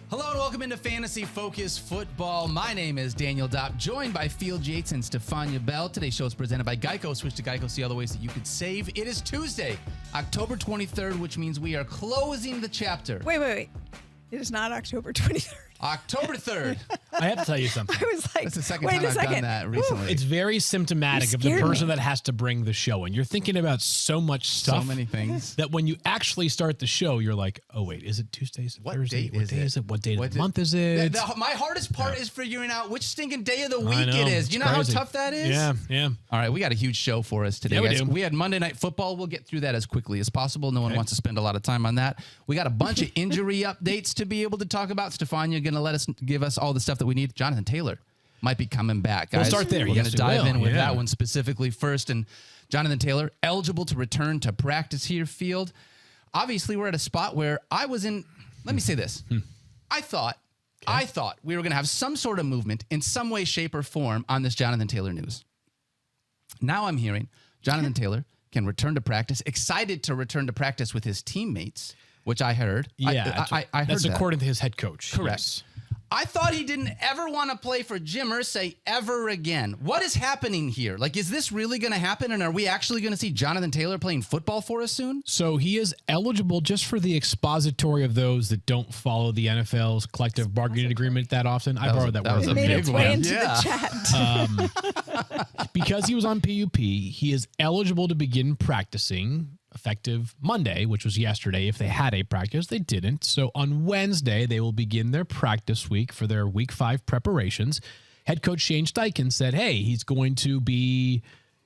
Hello and welcome into Fantasy Focus Football. My name is Daniel Dopp, joined by Field Yates and Stephania Bell. Today's show is presented by Geico. Switch to Geico, see all the ways that you could save. It is Tuesday, October 23rd, which means we are closing the chapter. Wait. It is not October 23rd. October 3rd. I have to tell you something. I was like, That's the second time I've done that recently. It's very symptomatic of the person that has to bring the show in. You're thinking about so much stuff. So many things. That when you actually start the show, you're like, oh, wait, is it Tuesday? Is it Thursday? What day is it? What day of the month is it? My hardest part is figuring out which stinking day of the week it is. You know crazy. how tough that is? Yeah. All right, we got a huge show for us today, Yeah, guys. do. We had Monday Night Football. We'll get through that as quickly as possible. No one wants to spend a lot of time on that. We got a bunch of injury updates to be able to talk about. Stephania going to give us all the stuff that we need. Jonathan Taylor might be coming back, guys. We'll start there. We're going to dive in with that one Yeah. specifically first. And Jonathan Taylor, eligible to return to practice here, Field. Obviously, we're at a spot where I was in, let me say this. I thought we were going to have some sort of movement in some way, shape, or form on this Jonathan Taylor news. Now I'm hearing Jonathan Taylor can return to practice, excited to return to practice with his teammates, which I heard. Yeah, I heard that's that. according to his head coach. Correct. Yes. I thought he didn't ever want to play for Jim Irsay ever again. What is happening here? Like, is this really going to happen? And are we actually going to see Jonathan Taylor playing football for us soon? So he is eligible, just for the expository of those that don't follow the NFL's collective bargaining agreement that often. I borrowed that word. was a It made big its way one. into Yeah. the chat. Because he was on PUP, he is eligible to begin practicing effective Monday, which was yesterday. If they had a practice, they didn't. So on Wednesday, they will begin their practice week for their week 5 preparations. Head coach Shane Steichen said, hey, he's going to be,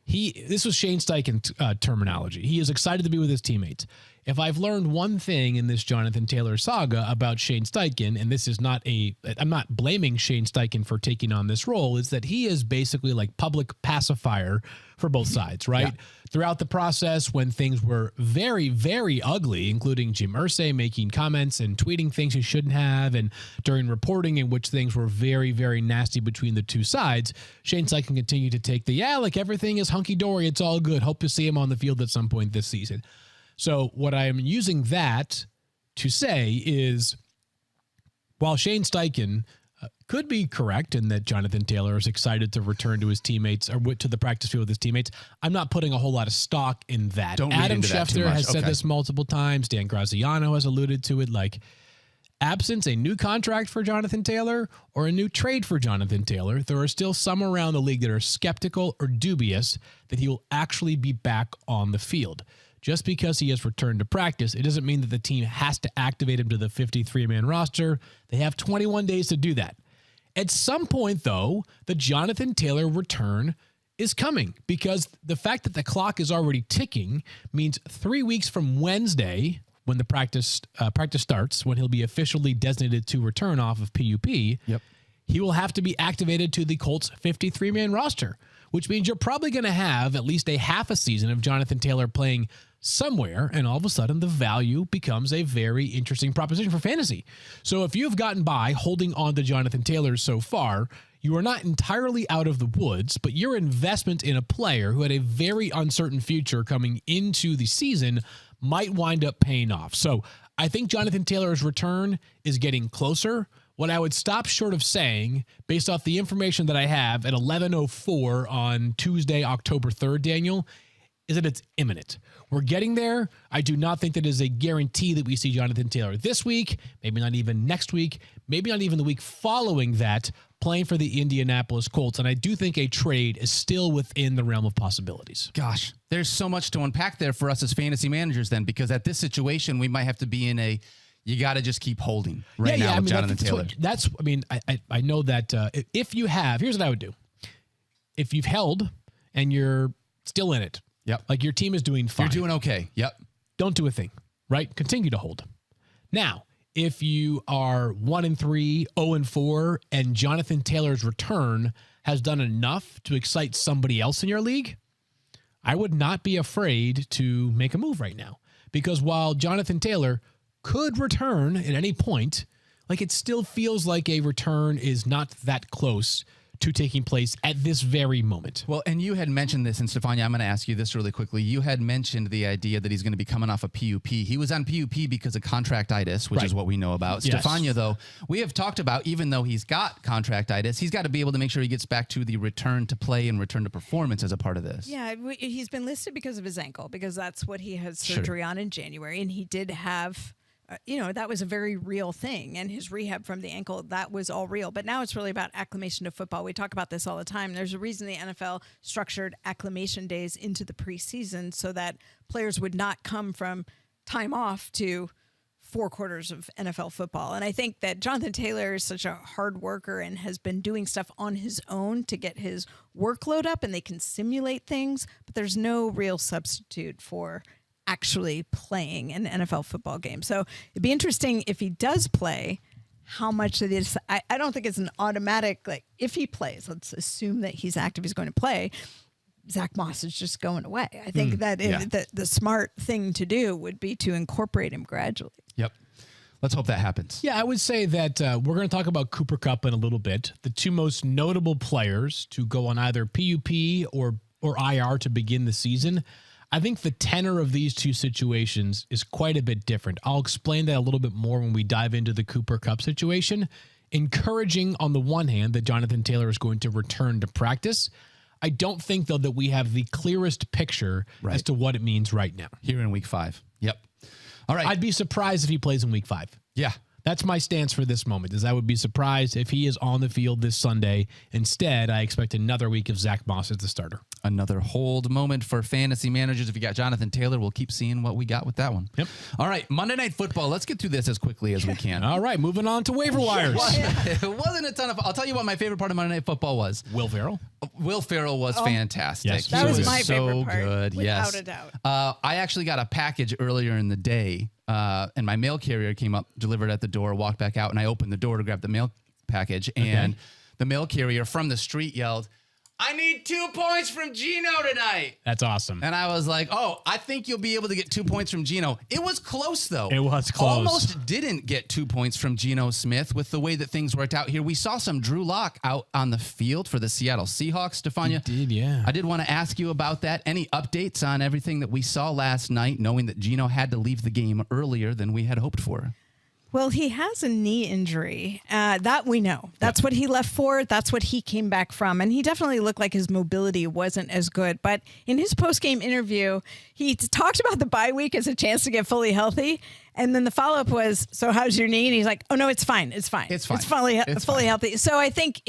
this was Shane Steichen terminology. He is excited to be with his teammates. If I've learned one thing in this Jonathan Taylor saga about Shane Steichen, and this is not I'm not blaming Shane Steichen for taking on this role, is that he is basically like public pacifier for both sides, right? Yeah. Throughout the process, when things were very, very ugly, including Jim Irsay making comments and tweeting things he shouldn't have, and during reporting in which things were very, very nasty between the two sides, Shane Steichen continued to take like everything is hunky-dory, it's all good, hope to see him on the field at some point this season. So what I am using that to say is, while Shane Steichen could be correct in that Jonathan Taylor is excited to return to his teammates or to the practice field with his teammates, I'm not putting a whole lot of stock in that. Don't read Adam into that too Schefter much. has said Okay. this multiple times. Dan Graziano has alluded to it. Like, absence a new contract for Jonathan Taylor or a new trade for Jonathan Taylor, there are still some around the league that are skeptical or dubious that he will actually be back on the field. Just because he has returned to practice, it doesn't mean that the team has to activate him to the 53-man roster. They have 21 days to do that. At some point, though, the Jonathan Taylor return is coming, because the fact that the clock is already ticking means 3 weeks from Wednesday, when the practice starts, when he'll be officially designated to return off of PUP, he will have to be activated to the Colts 53-man roster, which means you're probably going to have at least a half a season of Jonathan Taylor playing somewhere, and all of a sudden the value becomes a very interesting proposition for fantasy. So if you've gotten by holding on to Jonathan Taylor so far, you are not entirely out of the woods, but your investment in a player who had a very uncertain future coming into the season might wind up paying off. So I think Jonathan Taylor's return is getting closer. What I would stop short of saying, based off the information that I have at 11:04 on Tuesday, October 3rd, Daniel, is that it's imminent. We're getting there. I do not think that is a guarantee that we see Jonathan Taylor this week, maybe not even next week, maybe not even the week following that, playing for the Indianapolis Colts. And I do think a trade is still within the realm of possibilities. Gosh, there's so much to unpack there for us as fantasy managers then, because at this situation, we might have to be in a, you got to just keep holding now with Jonathan Taylor. I know that if you have, here's what I would do. If you've held and you're still in it, like your team is doing fine. You're doing okay. Don't do a thing, right? Continue to hold. Now, if you are 1-3, 0-4, and Jonathan Taylor's return has done enough to excite somebody else in your league, I would not be afraid to make a move right now. Because while Jonathan Taylor could return at any point, like, it still feels like a return is not that close to taking place at this very moment. Well, and you had mentioned this, and Stephania, I'm going to ask you this really quickly. You had mentioned the idea that he's going to be coming off a PUP. He was on PUP because of contractitis, which is what we know about. Yes. Stephania, though, we have talked about, even though he's got contractitis, he's got to be able to make sure he gets back to the return to play and return to performance as a part of this. Yeah, he's been listed because of his ankle, because that's what he had surgery on in January, and he did have. That was a very real thing. And his rehab from the ankle, that was all real. But now it's really about acclimation to football. We talk about this all the time. There's a reason the NFL structured acclimation days into the preseason so that players would not come from time off to 4 quarters of NFL football. And I think that Jonathan Taylor is such a hard worker and has been doing stuff on his own to get his workload up, and they can simulate things, but there's no real substitute for actually playing an NFL football game. So it'd be interesting if he does play, how much of this, I don't think it's an automatic, like if he plays, let's assume that he's active, he's going to play, Zach Moss is just going away. I think that the smart thing to do would be to incorporate him gradually. Yep. Let's hope that happens. Yeah, I would say that we're going to talk about Cooper Kupp in a little bit. The two most notable players to go on either PUP or IR to begin the season. I think the tenor of these two situations is quite a bit different. I'll explain that a little bit more when we dive into the Cooper Kupp situation. Encouraging on the one hand that Jonathan Taylor is going to return to practice. I don't think, though, that we have the clearest picture as to what it means right now. Here in week 5. Yep. All right. I'd be surprised if he plays in week 5. Yeah. That's my stance for this moment, is I would be surprised if he is on the field this Sunday. Instead, I expect another week of Zach Moss as the starter. Another hold moment for fantasy managers. If you got Jonathan Taylor, we'll keep seeing what we got with that one. Yep. All right, Monday Night Football. Let's get through this as quickly as we can. All right, moving on to waiver wires. It wasn't a ton of. I'll tell you what my favorite part of Monday Night Football was. Will Ferrell. Will Ferrell was fantastic. Yes. That was my so favorite part, good. without Yes. a doubt. I actually got a package earlier in the day, and my mail carrier came up, delivered at the door, walked back out, and I opened the door to grab the mail package, and the mail carrier from the street yelled, "I need 2 points from Gino tonight." That's awesome. And I was like, oh, I think you'll be able to get 2 points from Gino. It was close, though. It was close. Almost didn't get 2 points from Geno Smith with the way that things worked out here. We saw some Drew Lock out on the field for the Seattle Seahawks, Stephania. You did, yeah. I did want to ask you about that. Any updates on everything that we saw last night, knowing that Geno had to leave the game earlier than we had hoped for? Well, he has a knee injury. That we know. That's what he left for. That's what he came back from. And he definitely looked like his mobility wasn't as good. But in his post-game interview, he talked about the bye week as a chance to get fully healthy. And then the follow-up was, so how's your knee? And he's like, oh, no, it's fine. It's fine. It's fine. It's fully healthy. So I think,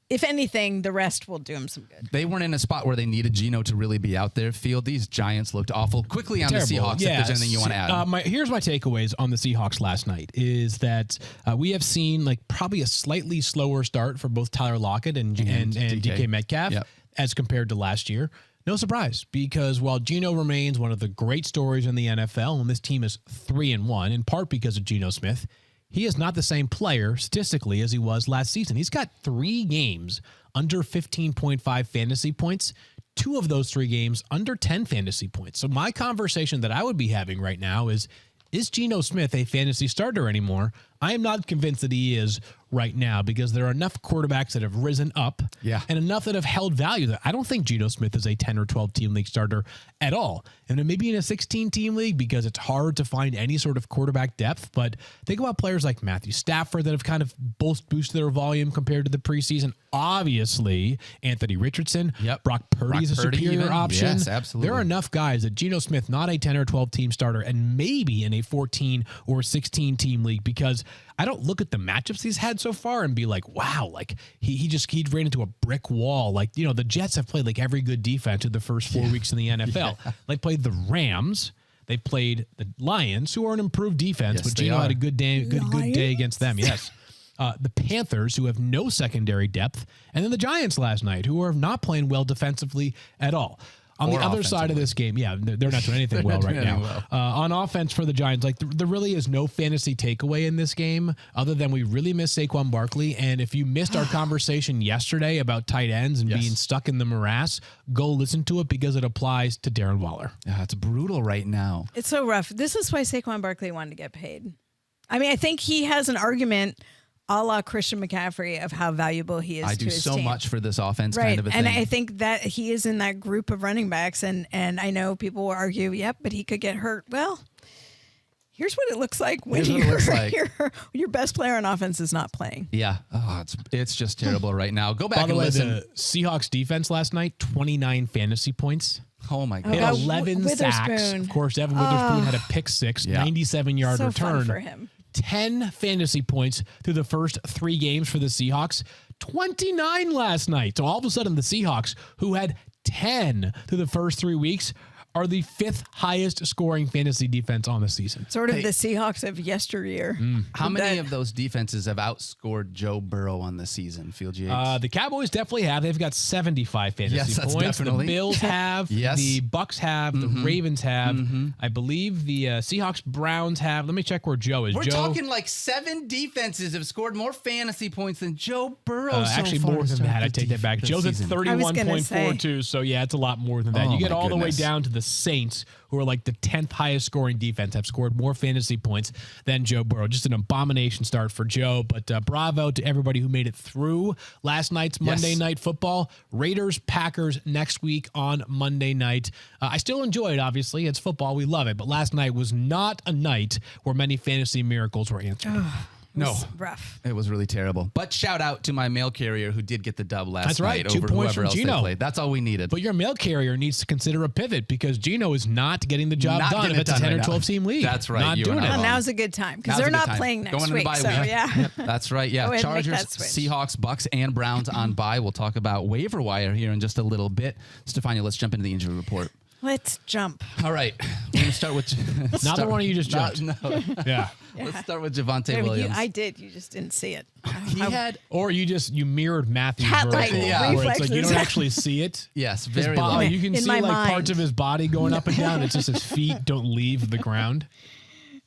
if anything, the rest will do him some good. They weren't in a spot where they needed Geno to really be out there field. These Giants looked awful. Quickly on Terrible. the Seahawks, if there's anything you want to add. Here's my takeaways on the Seahawks last night is that we have seen probably a slightly slower start for both Tyler Lockett and DK Metcalf as compared to last year. No surprise, because while Geno remains one of the great stories in the NFL, and this team is 3-1, in part because of Geno Smith, he is not the same player statistically as he was last season. He's got 3 games under 15.5 fantasy points, 2 of those 3 games under 10 fantasy points. So my conversation that I would be having right now is Geno Smith a fantasy starter anymore? I am not convinced that he is right now, because there are enough quarterbacks that have risen up and enough that have held value that I don't think Geno Smith is a 10 or 12 team league starter at all. And then maybe in a 16 team league, because it's hard to find any sort of quarterback depth. But think about players like Matthew Stafford that have kind of both boosted their volume compared to the preseason. Obviously, Anthony Richardson, Brock Purdy is a superior option. Yes, absolutely. There are enough guys that Geno Smith, not a 10 or 12 team starter, and maybe in a 14 or 16 team league, because I don't look at the matchups he's had so far and be like, wow, he ran into a brick wall. The Jets have played every good defense through the first 4 weeks in the NFL. They played the Rams. They played the Lions, who are an improved defense, but Geno had a good day against them. Yes. The Panthers, who have no secondary depth, and then the Giants last night, who are not playing well defensively at all. On the other side of this game, they're not doing anything well right now. On offense for the Giants, there really is no fantasy takeaway in this game other than we really miss Saquon Barkley. And if you missed our conversation yesterday about tight ends and being stuck in the morass, go listen to it, because it applies to Darren Waller. Yeah, it's brutal right now. It's so rough. This is why Saquon Barkley wanted to get paid. I mean, I think he has an argument a la Christian McCaffrey of how valuable he is. I to do his so team. much for this offense, Right. kind of a And thing. I think that he is in that group of running backs. And I know people will argue, yep, but he could get hurt. Well, here's what it looks like when your best player on offense is not playing. Yeah. Oh, it's just terrible right now. Go back By the and way, listen. the Seahawks defense last night, 29 fantasy points. Oh, my They God. had 11 sacks. Witherspoon. Of course, Devon Witherspoon had a pick six, Yeah. 97-yard So return. fun for him. 10 fantasy points through the first 3 games for the Seahawks. 29 last night. So all of a sudden, the Seahawks, who had 10 through the first 3 weeks, are the 5th highest scoring fantasy defense on the season. Sort of the Seahawks of yesteryear. How many of those defenses have outscored Joe Burrow on the season, Field Yates? The Cowboys definitely have. They've got 75 fantasy Yes, that's points. definitely. The Bills have. Yes. The Bucks have. The Ravens have. I believe the Seahawks, Browns have. Let me check where Joe is. We're Joe, talking like 7 defenses have scored more fantasy points than Joe Burrow so actually far more to than start that. I the take that back. the Joe's at season. 31.42, so yeah, it's a lot more than that. Oh, You get my all the way goodness. down to the Saints, who are like the 10th highest scoring defense, have scored more fantasy points than Joe Burrow. Just an abomination start for Joe, but bravo to everybody who made it through last night's Monday Night Football. Raiders, Packers next week on Monday night. I still enjoy it, obviously. It's football. We love it, but last night was not a night where many fantasy miracles were answered. No. Rough. It was really terrible. But shout out to my mail carrier who did get the dub last That's right. night 2 over points whoever from else they Gino. played. That's all we needed. But your mail carrier needs to consider a pivot because Gino is not getting the job Not done getting if it it's a done 10 right or now. 12 team league. That's right. Not You doing and it. I Well, both. now's a good time because Now's a they're good not time. playing next Going into week. the bye So, week. yeah. That's right. Yeah. Go ahead and make Chargers, that switch. Seahawks, Bucks, and Browns on bye. We'll talk about waiver wire here in just a little bit. Stephania, let's jump into the injury report. Let's jump. All right. We're going to start with... Not the one you just jumped. No. Yeah. Let's start with Javonte I mean, Williams. I did. You just didn't see it. He had... Or you mirrored Matthew's Cat-like vertical, Yeah. where it's like you reflexes. don't actually see it. Yes, His very body, low. you can In see my like mind. parts of his body going up and down. It's just his feet don't leave the ground.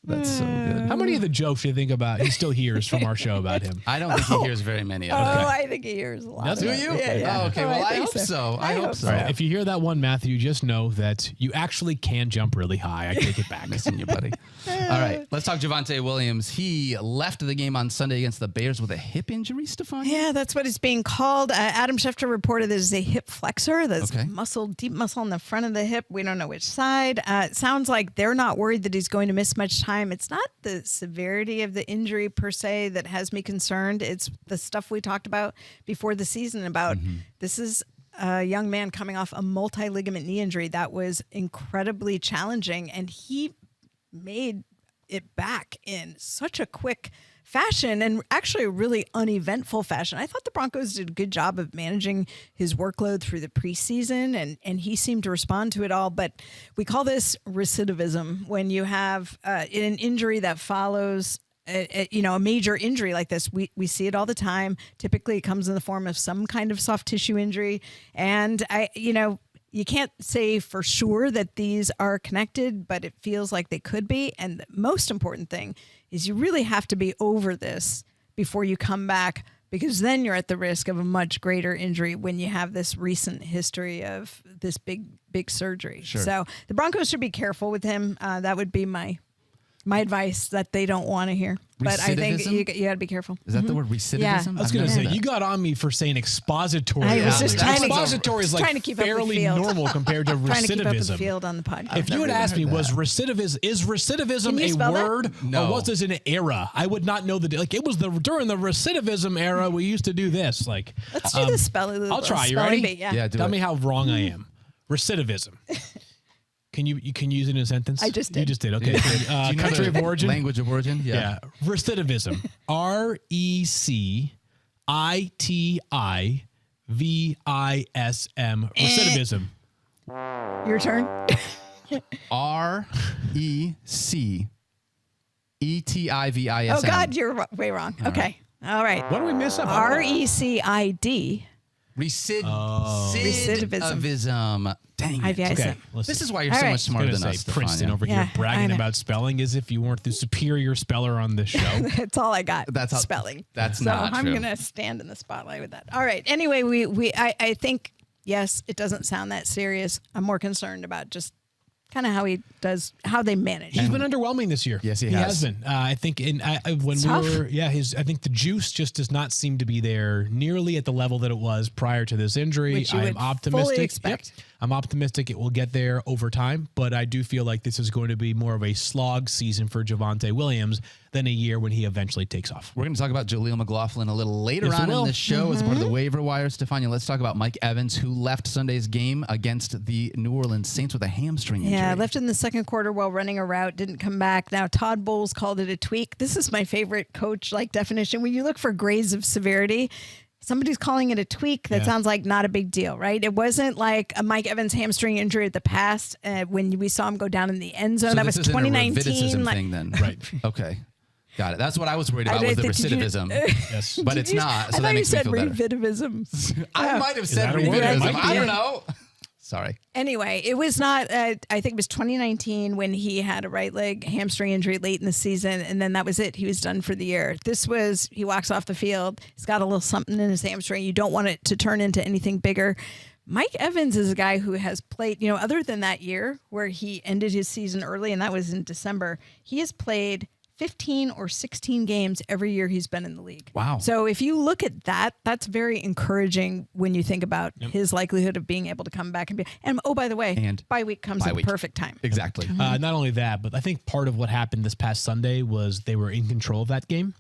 That's so good. How many of the jokes do you think about he still hears from our show about him? I don't think he hears very many of Oh, them. I think he hears a lot. Does of he? it. Do you? Yeah, yeah. Oh, okay. Oh, Well, I think hope so. I hope so. All right, if you hear that one, Matthew, just know that you actually can jump really high. I take it back. Missing you, buddy. All right. Let's talk Javonte Williams. He left the game on Sunday against the Bears with a hip injury, Stephania. Yeah, that's what it's being called. Adam Schefter reported it as a hip flexor. That's Okay. deep muscle in the front of the hip. We don't know which side. It sounds like they're not worried that he's going to miss much time. It's not the severity of the injury per se that has me concerned. It's the stuff we talked about before the season about this is a young man coming off a multi-ligament knee injury that was incredibly challenging, and he made it back in such a quick fashion and actually a really uneventful fashion. I thought the Broncos did a good job of managing his workload through the preseason, and he seemed to respond to it all. But we call this recidivism when you have an injury that follows a major injury like this. We see it all the time. Typically, it comes in the form of some kind of soft tissue injury, and you can't say for sure that these are connected, but it feels like they could be. And the most important thing is you really have to be over this before you come back, because then you're at the risk of a much greater injury when you have this recent history of this big surgery. Sure. So the Broncos should be careful with him. That would be my advice that they don't want to hear. But I think Recidivism? you got to be careful. Is that the word recidivism? Yeah. I was I've going to never say, heard you got on me for saying expository. I was just trying to- expository is just like trying to keep up with fairly Field. normal compared to Trying to keep up with the recidivism. field on the podcast. If you had never asked me, heard was that. recidivism Can you a spell that? word No. or was this an era? I would not know like it was during the recidivism era we used to do this. Like Let's do the spelling. I'll try. You spelling ready? bee, yeah. Yeah, do Tell it. me how wrong I am. Recidivism. Can you use it in a sentence? I just You did. just did. Okay. Do you know Country the of origin. Language of origin? Yeah. Recidivism. RECIDIVISM. Recidivism. Your turn. RECETIVISM. Oh God, you're way wrong. Okay. All right. What do we miss up? RECID. Recidivism. Dang it. IVISM. Okay. Listen. This is why you're All so right. much smarter Gonna than say us, Princeton Stephania. over Yeah, here I bragging know. about spelling as if you weren't the superior speller on this show. That's all I got. That's how- spelling. that's so not I'm true. gonna stand in the spotlight with that. All right. Anyway, I think yes, it doesn't sound that serious. I'm more concerned about just kind of how they manage. He's been underwhelming this year. Yes, he has has. been. I think when Tough. we were, I think the juice just does not seem to be there nearly at the level that it was prior to this injury. Which you I'm would optimistic. fully expect. I'm optimistic it will get there over time, but I do feel like this is going to be more of a slog season for Javonte Williams than a year when he eventually takes off. We're going to talk about Jaleel McLaughlin a little later Yes, we on in will. the show as part of the waiver wire. Stephania, let's talk about Mike Evans, who left Sunday's game against the New Orleans Saints with a hamstring injury. Yeah, left in the second quarter while running a route, didn't come back. Now, Todd Bowles called it a tweak. This is my favorite coach-like definition. When you look for grades of severity, somebody's calling it a tweak. That sounds like not a big deal, right? It wasn't like a Mike Evans hamstring injury at the past when we saw him go down in the end zone. So that this was isn't a 2019. recidivism thing then. Right. Okay. Got it. That's what I was worried about was the did you- recidivism. Yes. But it's not. So I that thought you makes me said feel better. revidivism. I might have said that a word? recidivism. Might I be. don't know. Sorry. Anyway, it was not, I think it was 2019 when he had a right leg hamstring injury late in the season, and then that was it. He was done for the year. This was, he walks off the field, he's got a little something in his hamstring. You don't want it to turn into anything bigger. Mike Evans is a guy who has played, other than that year where he ended his season early, and that was in December, he has played 15 or 16 games every year he's been in the league. Wow. So if you look at that, that's very encouraging when you think about his likelihood of being able to come back and oh, by the way, And bye week comes at the week. perfect time. Exactly. Not only that, but I think part of what happened this past Sunday was they were in control of that game.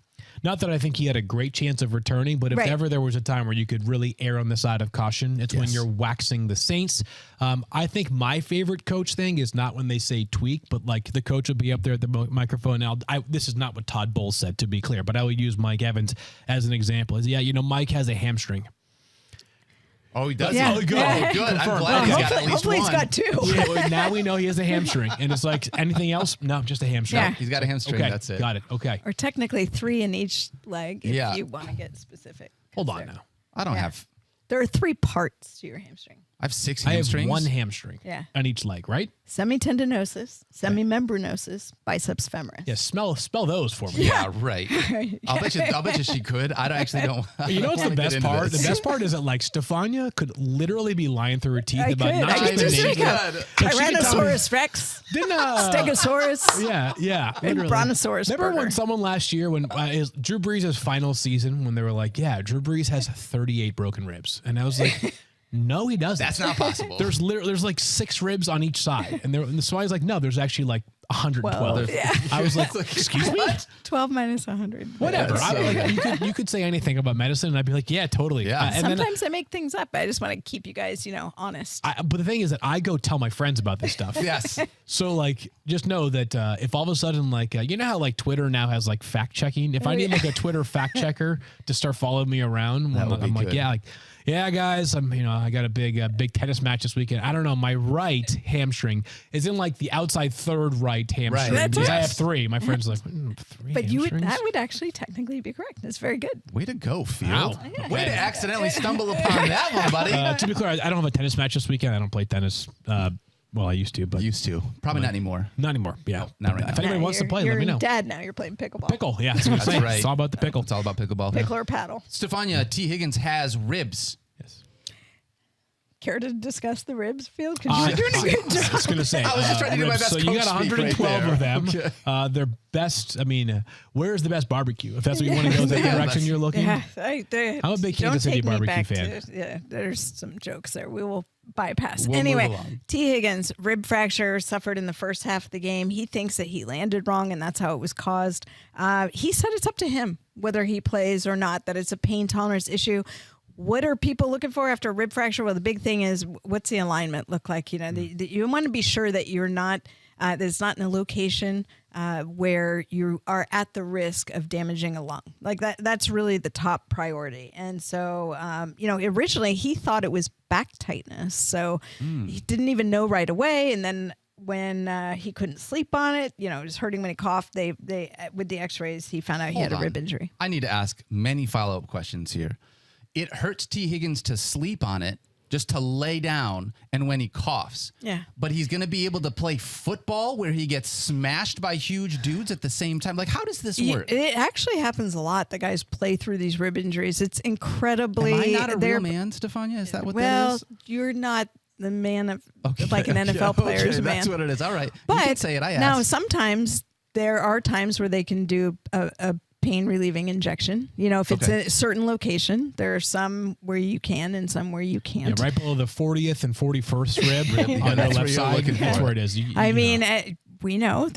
Not that I think he had a great chance of returning, but if Right. ever there was a time where you could really err on the side of caution, it's when Yes. you're waxing the Saints. I think my favorite coach thing is not when they say tweak, but like the coach will be up there at the microphone. Now, this is not what Todd Bowles said, to be clear, but I will use Mike Evans as an example. Mike has a hamstring. Oh, he does? Yeah. Oh, good. Yeah. Oh, good. I'm Confirmed. glad he's got at least Hopefully one. he's got two. Yeah, well, now we know he has a hamstring, and it's like anything else? No, just a hamstring. Yeah. He's got a hamstring. Okay, That's it. got it. Okay, Or technically 3 in each leg if Yeah. you want to get specific. hold on now. I don't Yeah. have. There are 3 parts to your hamstring. I have 6 I have hamstrings. one hamstring Yeah. on each leg, right? Semitendinosus, semimembranosus, biceps femoris. Yeah, spell those for me. Yeah, right. I'll bet you she could. I don't. You know what's the wanna get best into part? this. The best part is that like Stephania could literally be lying through her teeth I about could. not I just could the just names. think Like, of she could tell me- Tyrannosaurus rex, Didn't Stegosaurus. yeah, And literally. Brontosaurus Remember when burger. someone last year, when Drew Brees' final season, when they were like, "Yeah, Drew Brees has 38 broken ribs," and I was like, "No, he doesn't. That's not possible. There's like 6 ribs on each side," and so I was like, "No, there's actually like 112." Yeah. I was like, "Excuse me." 12 minus 100. Whatever. that's I, so like, you could say anything about medicine, and I'd be like, "Yeah, totally." Yeah. And then Sometimes I make things up. I just want to keep you guys, honest. but the thing is that I go tell my friends about this stuff. Yes. So like, just know that if all of a sudden like, you know how like Twitter now has like fact checking. If I need like a Twitter fact checker to start following me around, when would be I'm like, good. yeah, guys, I got a big tennis match this weekend. I don't know, my right hamstring is in like the outside third right hamstring. Right. Because I have Yes. 3. My friend's like, 3 But hamstrings? that would actually technically be correct. That's very good. Way to go, Field. Wow. Way to accidentally stumble upon that one, buddy. To be clear, I don't have a tennis match this weekend. I don't play tennis. Well, I used to, but Used to. Probably not anymore. not anymore. Yeah. not right now. If anybody wants to play, you're let me know. Dad now. You're playing pickleball. Pickle, yeah. That's what I'm That's saying. right. It's all about the pickle. It's all about pickleball. Pickle or paddle. Stephania, T. Higgins has ribs. Yes. Care to discuss the ribs, Field? Because you're doing a good I job. was going to say. I was just trying to do my ribs. best So you got coach speak right 112 there. of them. Okay. They're best. I mean, where's the best barbecue? If that's what you want to go, is that the Yeah, direction that's- you're looking? Yeah, I'm a big don't Kansas City take me barbecue back fan. yeah, there's some jokes there. We will bypass. We'll anyway, move along. T. Higgins, rib fracture, suffered in the first half of the game. He thinks that he landed wrong, and that's how it was caused. He said it's up to him whether he plays or not, that it's a pain tolerance issue. What are people looking for after a rib fracture? Well, the big thing is, what's the alignment look like? You want to be sure that you're not, that it's not in a location where you are at the risk of damaging a lung. Like that's really the top priority. And so, originally he thought it was back tightness. So he didn't even know right away. And then when he couldn't sleep on it, it was hurting when he coughed. They with the x-rays, he found out he had a Hold on. rib injury. I need to ask many follow-up questions here. It hurts T. Higgins to sleep on it, just to lay down, and when he coughs. Yeah. But he's going to be able to play football where he gets smashed by huge dudes at the same time. Like, how does this work? It actually happens a lot. The guys play through these rib injuries. It's incredibly. Am I not a they're- real man, Stephania? Is that what that Well, is? you're not the man of like an NFL player's man. That's what it is. All right. But you can say it. I asked. now sometimes there are times where they can do a pain relieving injection. You know, if it's in a certain location, there are some where you can and some where you can't. Yeah, right below the 40th and 41st rib on the left side. That's where it is. I mean, we know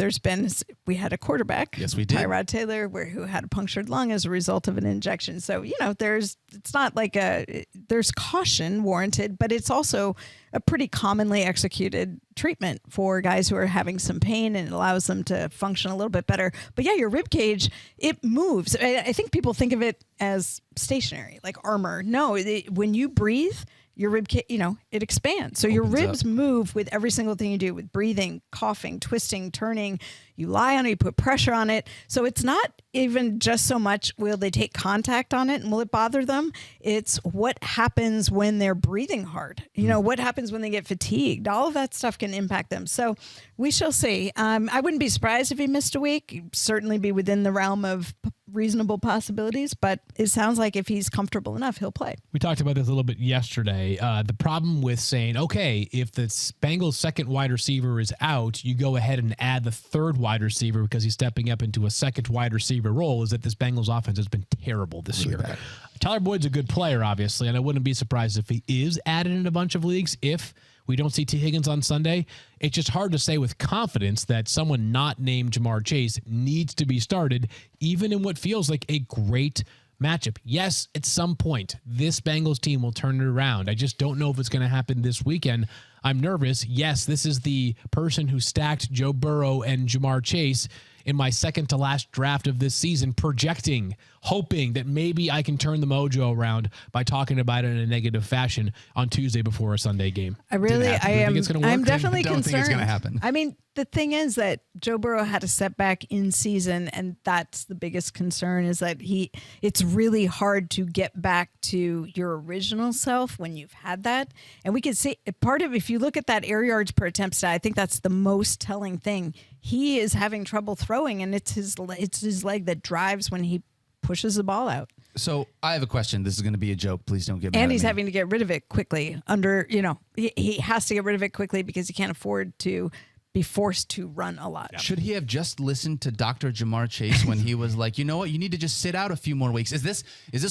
we had a quarterback. Yes, we did. Tyrod Taylor, who had a punctured lung as a result of an injection. So, you know, it's not like there's caution warranted, but it's also a pretty commonly executed treatment for guys who are having some pain, and it allows them to function a little bit better. But yeah, your rib cage, it moves. I think people think of it as stationary, like armor. No, when you breathe, your rib cage, it expands. So your ribs move with every single thing you do, with breathing, coughing, twisting, turning. You lie on it, you put pressure on it. So it's not even just so much will they take contact on it and will it bother them? It's what happens when they're breathing hard. What happens when they get fatigued? All of that stuff can impact them. So we shall see. I wouldn't be surprised if he missed a week. He'd certainly be within the realm of reasonable possibilities, but it sounds like if he's comfortable enough, he'll play. We talked about this a little bit yesterday. The problem with saying, okay, if the Bengals' second wide receiver is out, you go ahead and add the third wide receiver because he's stepping up into a second wide receiver role, is that this Bengals offense has been terrible this year. Bad. Tyler Boyd's a good player, obviously, and I wouldn't be surprised if he is added in a bunch of leagues if we don't see T. Higgins on Sunday. It's just hard to say with confidence that someone not named Jamar Chase needs to be started, even in what feels like a great matchup. Yes, at some point, this Bengals team will turn it around. I just don't know if it's going to happen this weekend. I'm nervous. Yes, this is the person who stacked Joe Burrow and Jamar Chase in my second to last draft of this season, projecting, hoping that maybe I can turn the mojo around by talking about it in a negative fashion on Tuesday before a Sunday game. I'm definitely concerned. Think it's going to happen. I mean, the thing is that Joe Burrow had a setback in season, and that's the biggest concern, is that it's really hard to get back to your original self when you've had that. And we can see part of, if you look at that air yards per attempt stat, I think that's the most telling thing. He is having trouble throwing, and it's his leg that drives when he pushes the ball out. So I have a question. This is going to be a joke. Please don't get mad And at he's me. having to get rid of it quickly. He has to get rid of it quickly because he can't afford to be forced to run a lot. Should he have just listened to Dr. Jamar Chase when he was like, you know what, you need to just sit out a few more weeks? Is this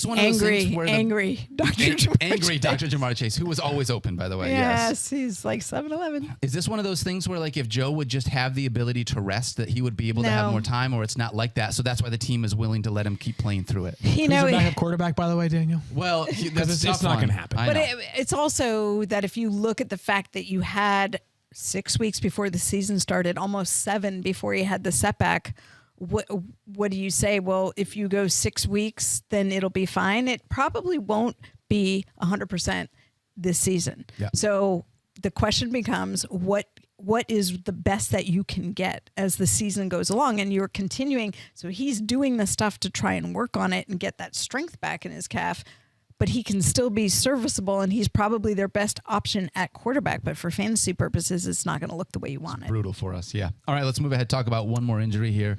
one of those things where angry Dr. Jamar Chase, who was always open, by the way? Yes, he's like 7-Eleven. Is this one of those things where, like, if Joe would just have the ability to rest, that he would be able to have more time, or it's not like that? So that's why the team is willing to let him keep playing through it. Who's the backup quarterback, by the way, Daniel? Well, it's not going to happen. But it's also that if you look at the fact that you had 6 weeks before the season started, almost 7 before he had the setback, what do you say? Well, if you go 6 weeks, then it'll be fine. It probably won't be 100% this season. Yeah. So the question becomes, what is the best that you can get as the season goes along? And you're continuing. So he's doing the stuff to try and work on it and get that strength back in his calf, but he can still be serviceable, and he's probably their best option at quarterback. But for fantasy purposes, it's not going to look the way you want it. Brutal for us, yeah. All right, let's move ahead. Talk about one more injury here.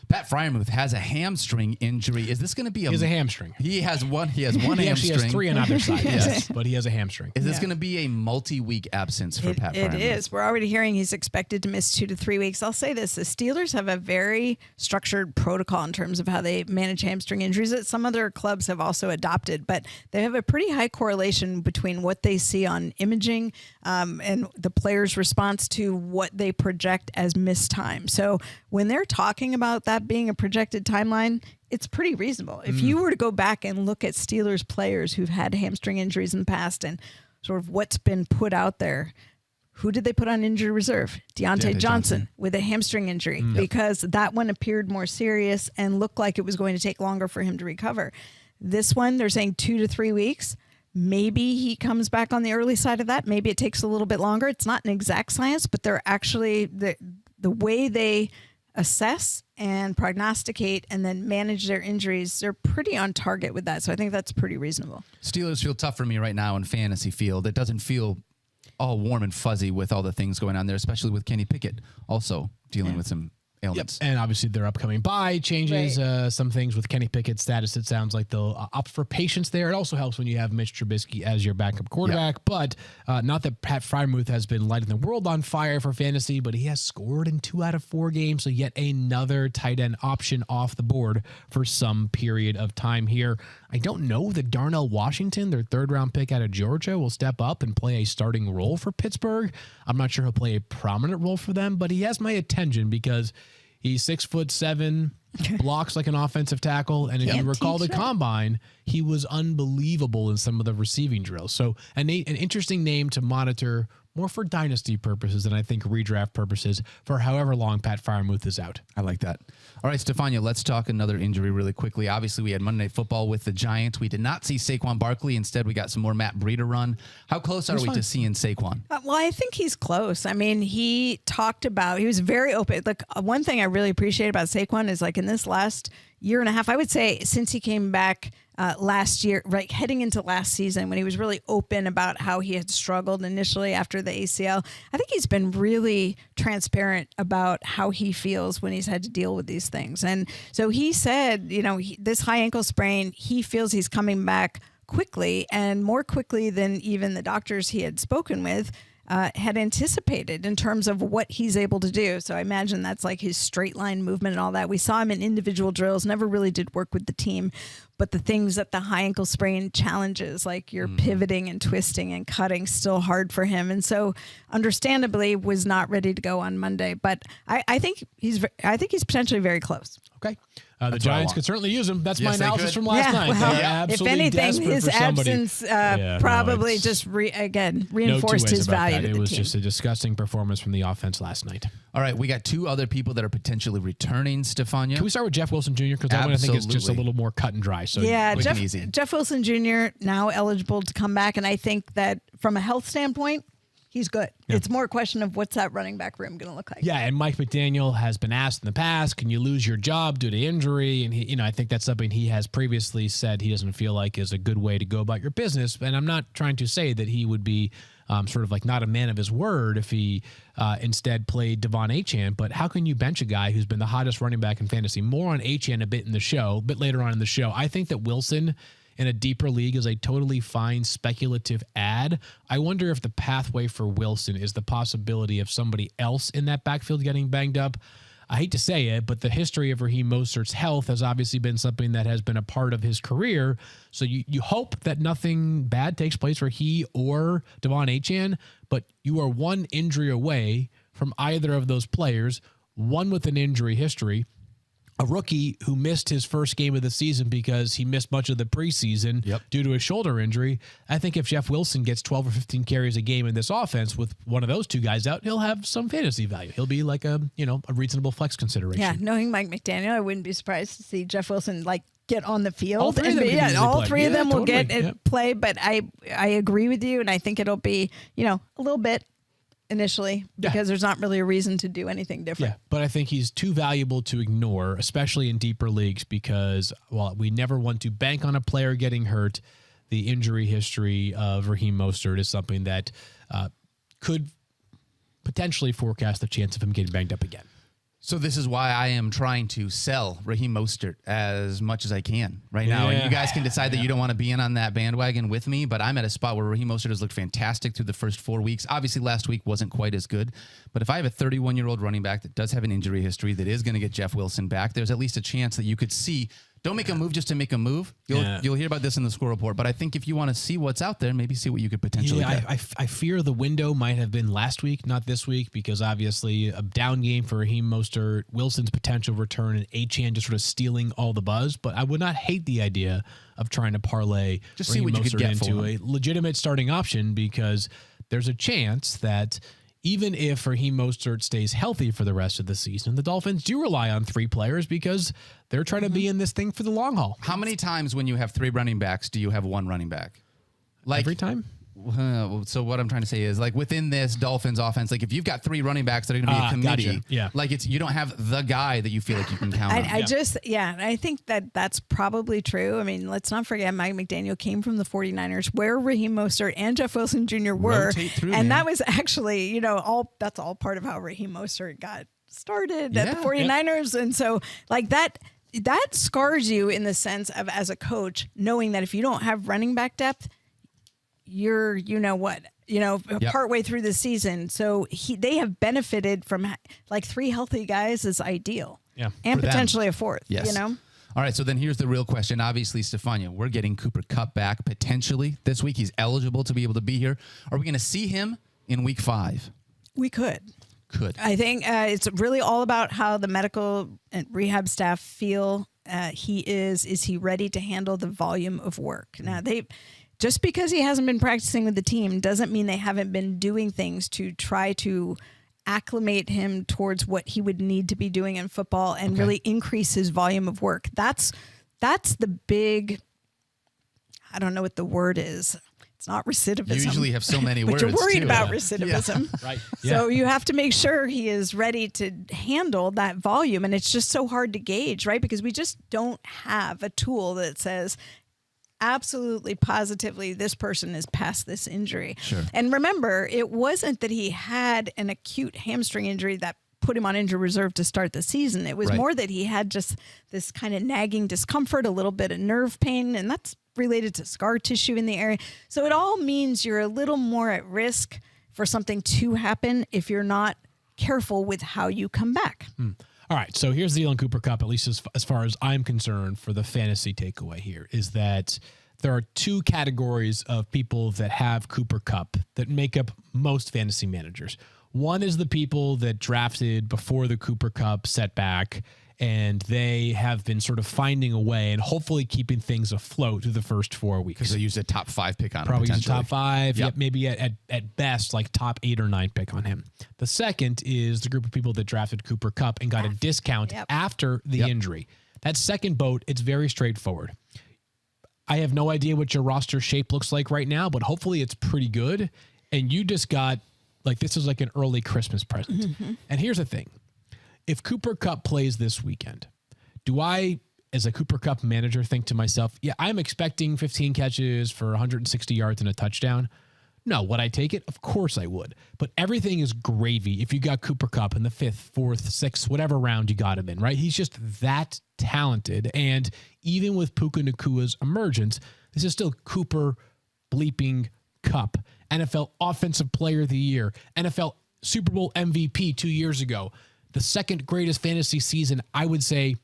Pat Freiermuth has a hamstring injury. Is this going to be He has a hamstring. He has one He hamstring. actually has 3 on either side. Yes, but he has a hamstring. Is this going to be a multi-week absence for Pat Freiermuth? It is. We're already hearing he's expected to miss 2 to 3 weeks. I'll say this. The Steelers have a very structured protocol in terms of how they manage hamstring injuries that some other clubs have also adopted, but they have a pretty high correlation between what they see on imaging and the player's response to what they project as missed time. So when they're talking about that being a projected timeline, it's pretty reasonable. If you were to go back and look at Steelers players who've had hamstring injuries in the past and sort of what's been put out there, who did they put on injury reserve? Deontay Johnson with a hamstring injury because that one appeared more serious and looked like it was going to take longer for him to recover. This one, they're saying 2 to 3 weeks. Maybe he comes back on the early side of that. Maybe it takes a little bit longer. It's not an exact science, but they're actually the way they assess and prognosticate and then manage their injuries, they're pretty on target with that. So I think that's pretty reasonable. Steelers feel tough for me right now in fantasy field. It doesn't feel all warm and fuzzy with all the things going on there, especially with Kenny Pickett also dealing with some ailments. And obviously their upcoming bye changes some things with Kenny Pickett's status. It sounds like they'll opt for patience there. It also helps when you have Mitch Trubisky as your backup quarterback. But not that Pat Freiermuth has been lighting the world on fire for fantasy, but he has scored in 2 out of 4 games. So yet another tight end option off the board for some period of time here. I don't know that Darnell Washington, their 3rd-round pick out of Georgia, will step up and play a starting role for Pittsburgh. I'm not sure he'll play a prominent role for them, but he has my attention because he's 6'7", blocks like an offensive tackle, and if you recall the combine, he was unbelievable in some of the receiving drills. So an interesting name to monitor, more for dynasty purposes than I think redraft purposes for however long Pat Freiermuth is out. I like that. All right, Stephania, let's talk another injury really quickly. Obviously, we had Monday Night Football with the Giants. We did not see Saquon Barkley. Instead, we got some more Matt Breida run. How close are we to seeing Saquon? Well, I think he's close. I mean, he was very open. Like, one thing I really appreciate about Saquon is, like, in this last year and a half, I would say since he came back last year, right, heading into last season, when he was really open about how he had struggled initially after the ACL, I think he's been really transparent about how he feels when he's had to deal with these things. And so he said, this high ankle sprain, he feels he's coming back quickly, and more quickly than even the doctors he had spoken with had anticipated in terms of what he's able to do. So I imagine that's like his straight line movement and all that. We saw him in individual drills, never really did work with the team, but the things that the high ankle sprain challenges, like you're pivoting and twisting and cutting, still hard for him. And so understandably was not ready to go on Monday, but I think he's potentially very close. Okay. The Giants could certainly use him. That's my Yes, they analysis could. from last night. Well, They're if absolutely anything, desperate his for somebody. absence probably it's- just reinforced No two ways his about value that. to It the was team. just a disgusting performance from the offense last night. All right, we got 2 other people that are potentially returning, Stephania. Can we start with Jeff Wilson Jr.? Because that one I think is just a Absolutely. little more cut and dry. So Yeah, quick and easy. Jeff Wilson Jr. now eligible to come back, and I think that from a health standpoint, he's good. It's more a question of what's that running back room going to look like. Yeah, and Mike McDaniel has been asked in the past, can you lose your job due to injury? And he, I think that's something he has previously said he doesn't feel like is a good way to go about your business. And I'm not trying to say that he would be sort of like not a man of his word if he instead played Devon Achane. But how can you bench a guy who's been the hottest running back in fantasy? More on Achane a bit later on in the show. I think that Wilson in a deeper league is a totally fine speculative ad. I wonder if the pathway for Wilson is the possibility of somebody else in that backfield getting banged up. I hate to say it, but the history of Raheem Mostert's health has obviously been something that has been a part of his career. So you hope that nothing bad takes place for he or Devon Achane, but you are one injury away from either of those players, one with an injury history. A rookie who missed his first game of the season because he missed much of the preseason due to a shoulder injury. I think if Jeff Wilson gets 12 or 15 carries a game in this offense with one of those 2 guys out, he'll have some fantasy value. He'll be like a reasonable flex consideration. Yeah, knowing Mike McDaniel, I wouldn't be surprised to see Jeff Wilson get on the field. All 3 of them could easily all play. 3 of them will Totally. get play, but I agree with you, and I think it'll be, a little bit initially because there's not really a reason to do anything different. Yeah, but I think he's too valuable to ignore, especially in deeper leagues, because while we never want to bank on a player getting hurt, the injury history of Raheem Mostert is something that could potentially forecast the chance of him getting banged up again. So this is why I am trying to sell Raheem Mostert as much as I can right now. And you guys can decide that you don't want to be in on that bandwagon with me, but I'm at a spot where Raheem Mostert has looked fantastic through the first 4 weeks. Obviously, last week wasn't quite as good. But if I have a 31-year-old running back that does have an injury history that is going to get Jeff Wilson back, there's at least a chance that you could see. Don't make a move just to make a move. You'll hear about this in the score report. But I think if you want to see what's out there, maybe see what you could potentially get. I fear the window might have been last week, not this week, because obviously a down game for Raheem Mostert, Wilson's potential return, and Achane just sort of stealing all the buzz. But I would not hate the idea of trying to parlay Just see Raheem what you could Mostert get for into him. a legitimate starting option, because there's a chance that even if Raheem Mostert stays healthy for the rest of the season, the Dolphins do rely on 3 players because they're trying to be in this thing for the long haul. How many times when you have 3 running backs do you have 1 running back? Like Every time? So what I'm trying to say is, like, within this Dolphins offense, like if you've got 3 running backs that are going to be a committee, gotcha. Yeah. like you don't have the guy that you feel like you can count on. I think that's probably true. I mean, let's not forget Mike McDaniel came from the 49ers, where Raheem Mostert and Jeff Wilson Jr. were. Rotate through, and man. that was actually, that's all part of how Raheem Mostert got started at the 49ers. And so like that scars you in the sense of, as a coach, knowing that if you don't have running back depth, you're, partway through the season. So they have benefited from like 3 healthy guys is ideal. Yeah. And potentially a 4th, Yes. All right, so then here's the real question. Obviously, Stephania, we're getting Cooper Kupp back potentially this week. He's eligible to be able to be here. Are we going to see him in week 5? We could. I think it's really all about how the medical and rehab staff feel. Is he ready to handle the volume of work? Now, just because he hasn't been practicing with the team doesn't mean they haven't been doing things to try to acclimate him towards what he would need to be doing in football and really increase his volume of work. That's the big, I don't know what the word is. It's not recidivism. You usually have so many words. But you're worried too. about recidivism. Yeah. Right. So you have to make sure he is ready to handle that volume. And it's just so hard to gauge, right? Because we just don't have a tool that says, absolutely positively this person is past this injury. Sure. And remember, it wasn't that he had an acute hamstring injury that put him on injured reserve to start the season. It was more that he had just this kind of nagging discomfort, a little bit of nerve pain, and that's related to scar tissue in the area. So it all means you're a little more at risk for something to happen if you're not careful with how you come back. All right, so here's the deal on Cooper Kupp, at least as far as I'm concerned, for the fantasy takeaway here, is that there are 2 categories of people that have Cooper Kupp that make up most fantasy managers. One is the people that drafted before the Cooper Kupp setback, and they have been sort of finding a way and hopefully keeping things afloat through the first 4 weeks. Because they used a top 5 pick on him. Probably use a top 5, maybe at best like top 8 or 9 pick on him. The second is the group of people that drafted Cooper Kupp and got a discount after the injury. That second boat, it's very straightforward. I have no idea what your roster shape looks like right now, but hopefully it's pretty good. And you just got, like, this is like an early Christmas present. Mm-hmm. And here's the thing. If Cooper Kupp plays this weekend, do I, as a Cooper Kupp manager, think to myself, yeah, I'm expecting 15 catches for 160 yards and a touchdown? No. Would I take it? Of course I would. But everything is gravy if you got Cooper Kupp in the 5th, 4th, 6th, whatever round you got him in, right? He's just that talented. And even with Puka Nakua's emergence, this is still Cooper bleeping Kupp, NFL Offensive Player of the Year, NFL Super Bowl MVP 2 years ago. The second greatest fantasy season, I would say,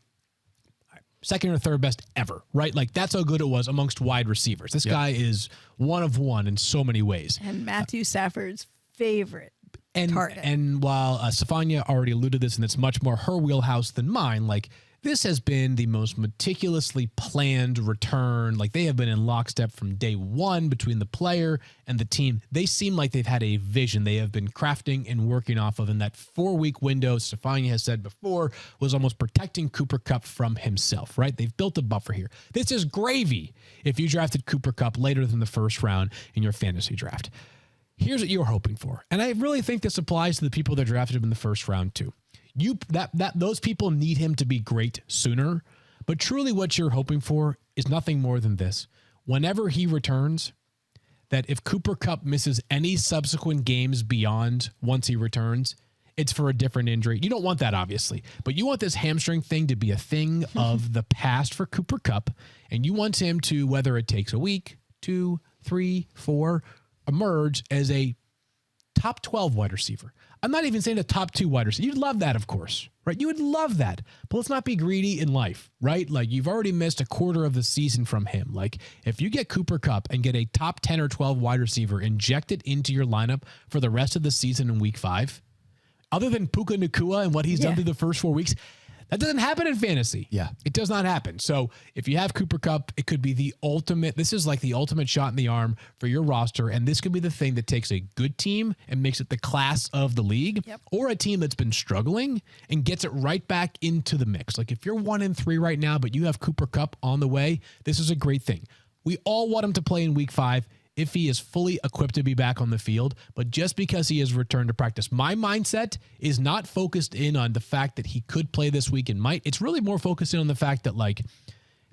second or third best ever, right? Like, that's how good it was amongst wide receivers. This guy is one of one in so many ways. And Matthew Stafford's favorite target. And while Stephania already alluded to this, and it's much more her wheelhouse than mine, like, this has been the most meticulously planned return. Like, they have been in lockstep from day one between the player and the team. They seem like they've had a vision they have been crafting and working off of. In that 4-week window, Stephania has said before, was almost protecting Cooper Kupp from himself, right? They've built a buffer here. This is gravy if you drafted Cooper Kupp later than the first round in your fantasy draft. Here's what you're hoping for. And I really think this applies to the people that drafted him in the first round too. Those people need him to be great sooner, but truly what you're hoping for is nothing more than this. Whenever he returns, that if Cooper Kupp misses any subsequent games beyond once he returns, it's for a different injury. You don't want that, obviously, but you want this hamstring thing to be a thing of the past for Cooper Kupp, and you want him to, whether it takes a week, 2, 3, 4, emerge as a top 12 wide receiver. I'm not even saying a top 2 wide receiver. You'd love that, of course, right? You would love that. But let's not be greedy in life, right? Like, you've already missed a quarter of the season from him. Like, if you get Cooper Kupp and get a top 10 or 12 wide receiver injected into your lineup for the rest of the season in week 5, other than Puka Nacua and what he's done through the first 4 weeks, that doesn't happen in fantasy. Yeah. It does not happen. So if you have Cooper Kupp, it could be the ultimate. This is like the ultimate shot in the arm for your roster. And this could be the thing that takes a good team and makes it the class of the league, or a team that's been struggling and gets it right back into the mix. Like, if you're 1-3 right now, but you have Cooper Kupp on the way, this is a great thing. We all want him to play in week 5 if he is fully equipped to be back on the field, but just because he has returned to practice. My mindset is not focused in on the fact that he could play this week and might. It's really more focused in on the fact that, like,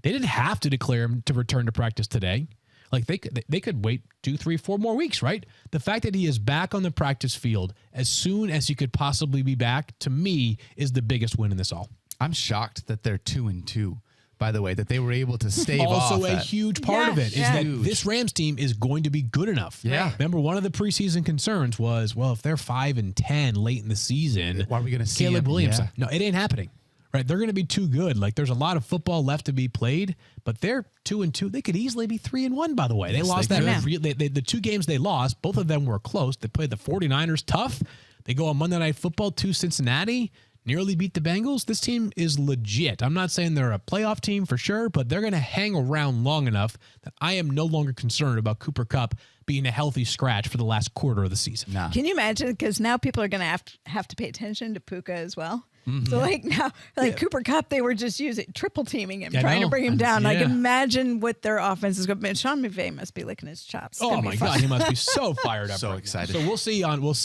they didn't have to declare him to return to practice today. Like they could wait 2, 3, 4 more weeks, right? The fact that he is back on the practice field as soon as he could possibly be back, to me, is the biggest win in this all. I'm shocked that they're 2-2. By the way, that they were able to stave off. Also, a huge part of it is that Huge. this Rams team is going to be good enough. Yeah. Remember, one of the preseason concerns was, well, if they're 5-10 late in the season, why are we going to see Caleb him? Williams? Yeah. No, it ain't happening. Right? They're going to be too good. Like, there's a lot of football left to be played, but they're 2-2. They could easily be 3-1. By the way, they lost they the 2 games they lost. Both of them were close. They played the 49ers tough. They go on Monday Night Football to Cincinnati. Nearly beat the Bengals. This team is legit. I'm not saying they're a playoff team for sure, but they're going to hang around long enough that I am no longer concerned about Cooper Kupp being a healthy scratch for the last quarter of the season. Nah. Can you imagine? Because now people are going to have to pay attention to Puka as well. So like now, Cooper Kupp, they were just triple teaming him, trying to bring him down. Like imagine what their offense is going to be. Sean McVay must be licking his chops. It's Oh my God, he must be so fired up. So right excited. Now. So we'll see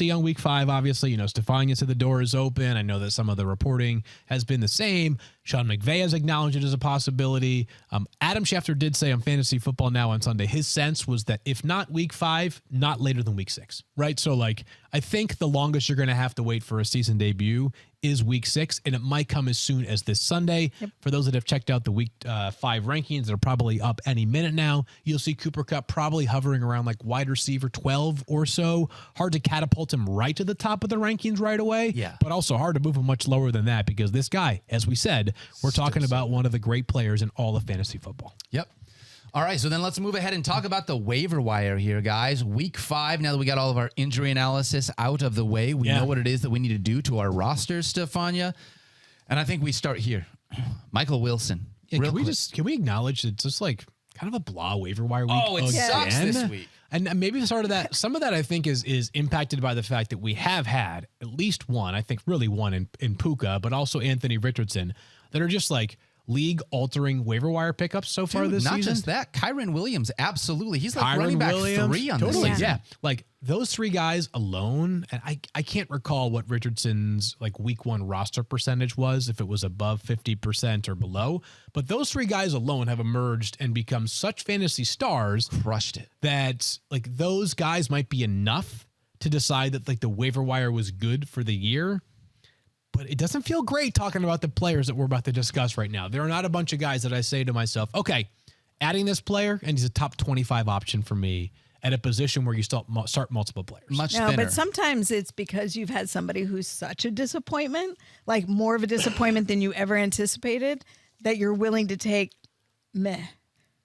on week 5. Obviously, Stephania said the door is open. I know that some of the reporting has been the same. Sean McVay has acknowledged it as a possibility. Adam Schefter did say on Fantasy Football Now on Sunday, his sense was that if not week 5, not later than week 6, right? So I think the longest you're going to have to wait for a season debut is week 6, and it might come as soon as this Sunday. Yep. For those that have checked out the week 5 rankings, they're probably up any minute now. You'll see Cooper Kupp probably hovering around like wide receiver 12 or so. Hard to catapult him right to the top of the rankings right away, but also hard to move him much lower than that because this guy, as we said, we're talking about one of the great players in all of fantasy football. Yep. All right, so then let's move ahead and talk about the waiver wire here, guys. Week 5, now that we got all of our injury analysis out of the way, we know what it is that we need to do to our rosters, Stephania. And I think we start here. Michael Wilson. Yeah, can we acknowledge it's just like kind of a blah waiver wire week? Oh, it sucks this week. And maybe some of that I think is impacted by the fact that we have had at least one, I think really one in Puka, but also Anthony Richardson, that are just like league-altering waiver wire pickups so far this season. Not just that, Kyron Williams, absolutely. He's like running back 3 on this season. Yeah. Like those 3 guys alone, and I can't recall what Richardson's like week 1 roster percentage was, if it was above 50% or below, but those 3 guys alone have emerged and become such fantasy stars. Crushed it. That like those guys might be enough to decide that like the waiver wire was good for the year. But it doesn't feel great talking about the players that we're about to discuss right now. There are not a bunch of guys that I say to myself, okay, adding this player, and he's a top 25 option for me at a position where you start multiple players. Much thinner. But sometimes it's because you've had somebody who's such a disappointment, like more of a disappointment than you ever anticipated, that you're willing to take meh.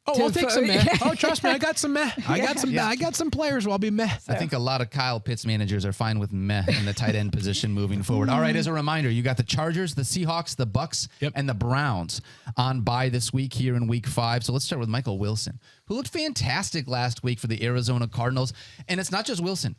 Oh, I'll take some meh. Oh, trust me, I got some meh. I got some players who I'll be meh. I think a lot of Kyle Pitts managers are fine with meh in the tight end position moving forward. All right, as a reminder, you got the Chargers, the Seahawks, the Bucks, and the Browns on bye this week here in week 5. So let's start with Michael Wilson, who looked fantastic last week for the Arizona Cardinals. And it's not just Wilson.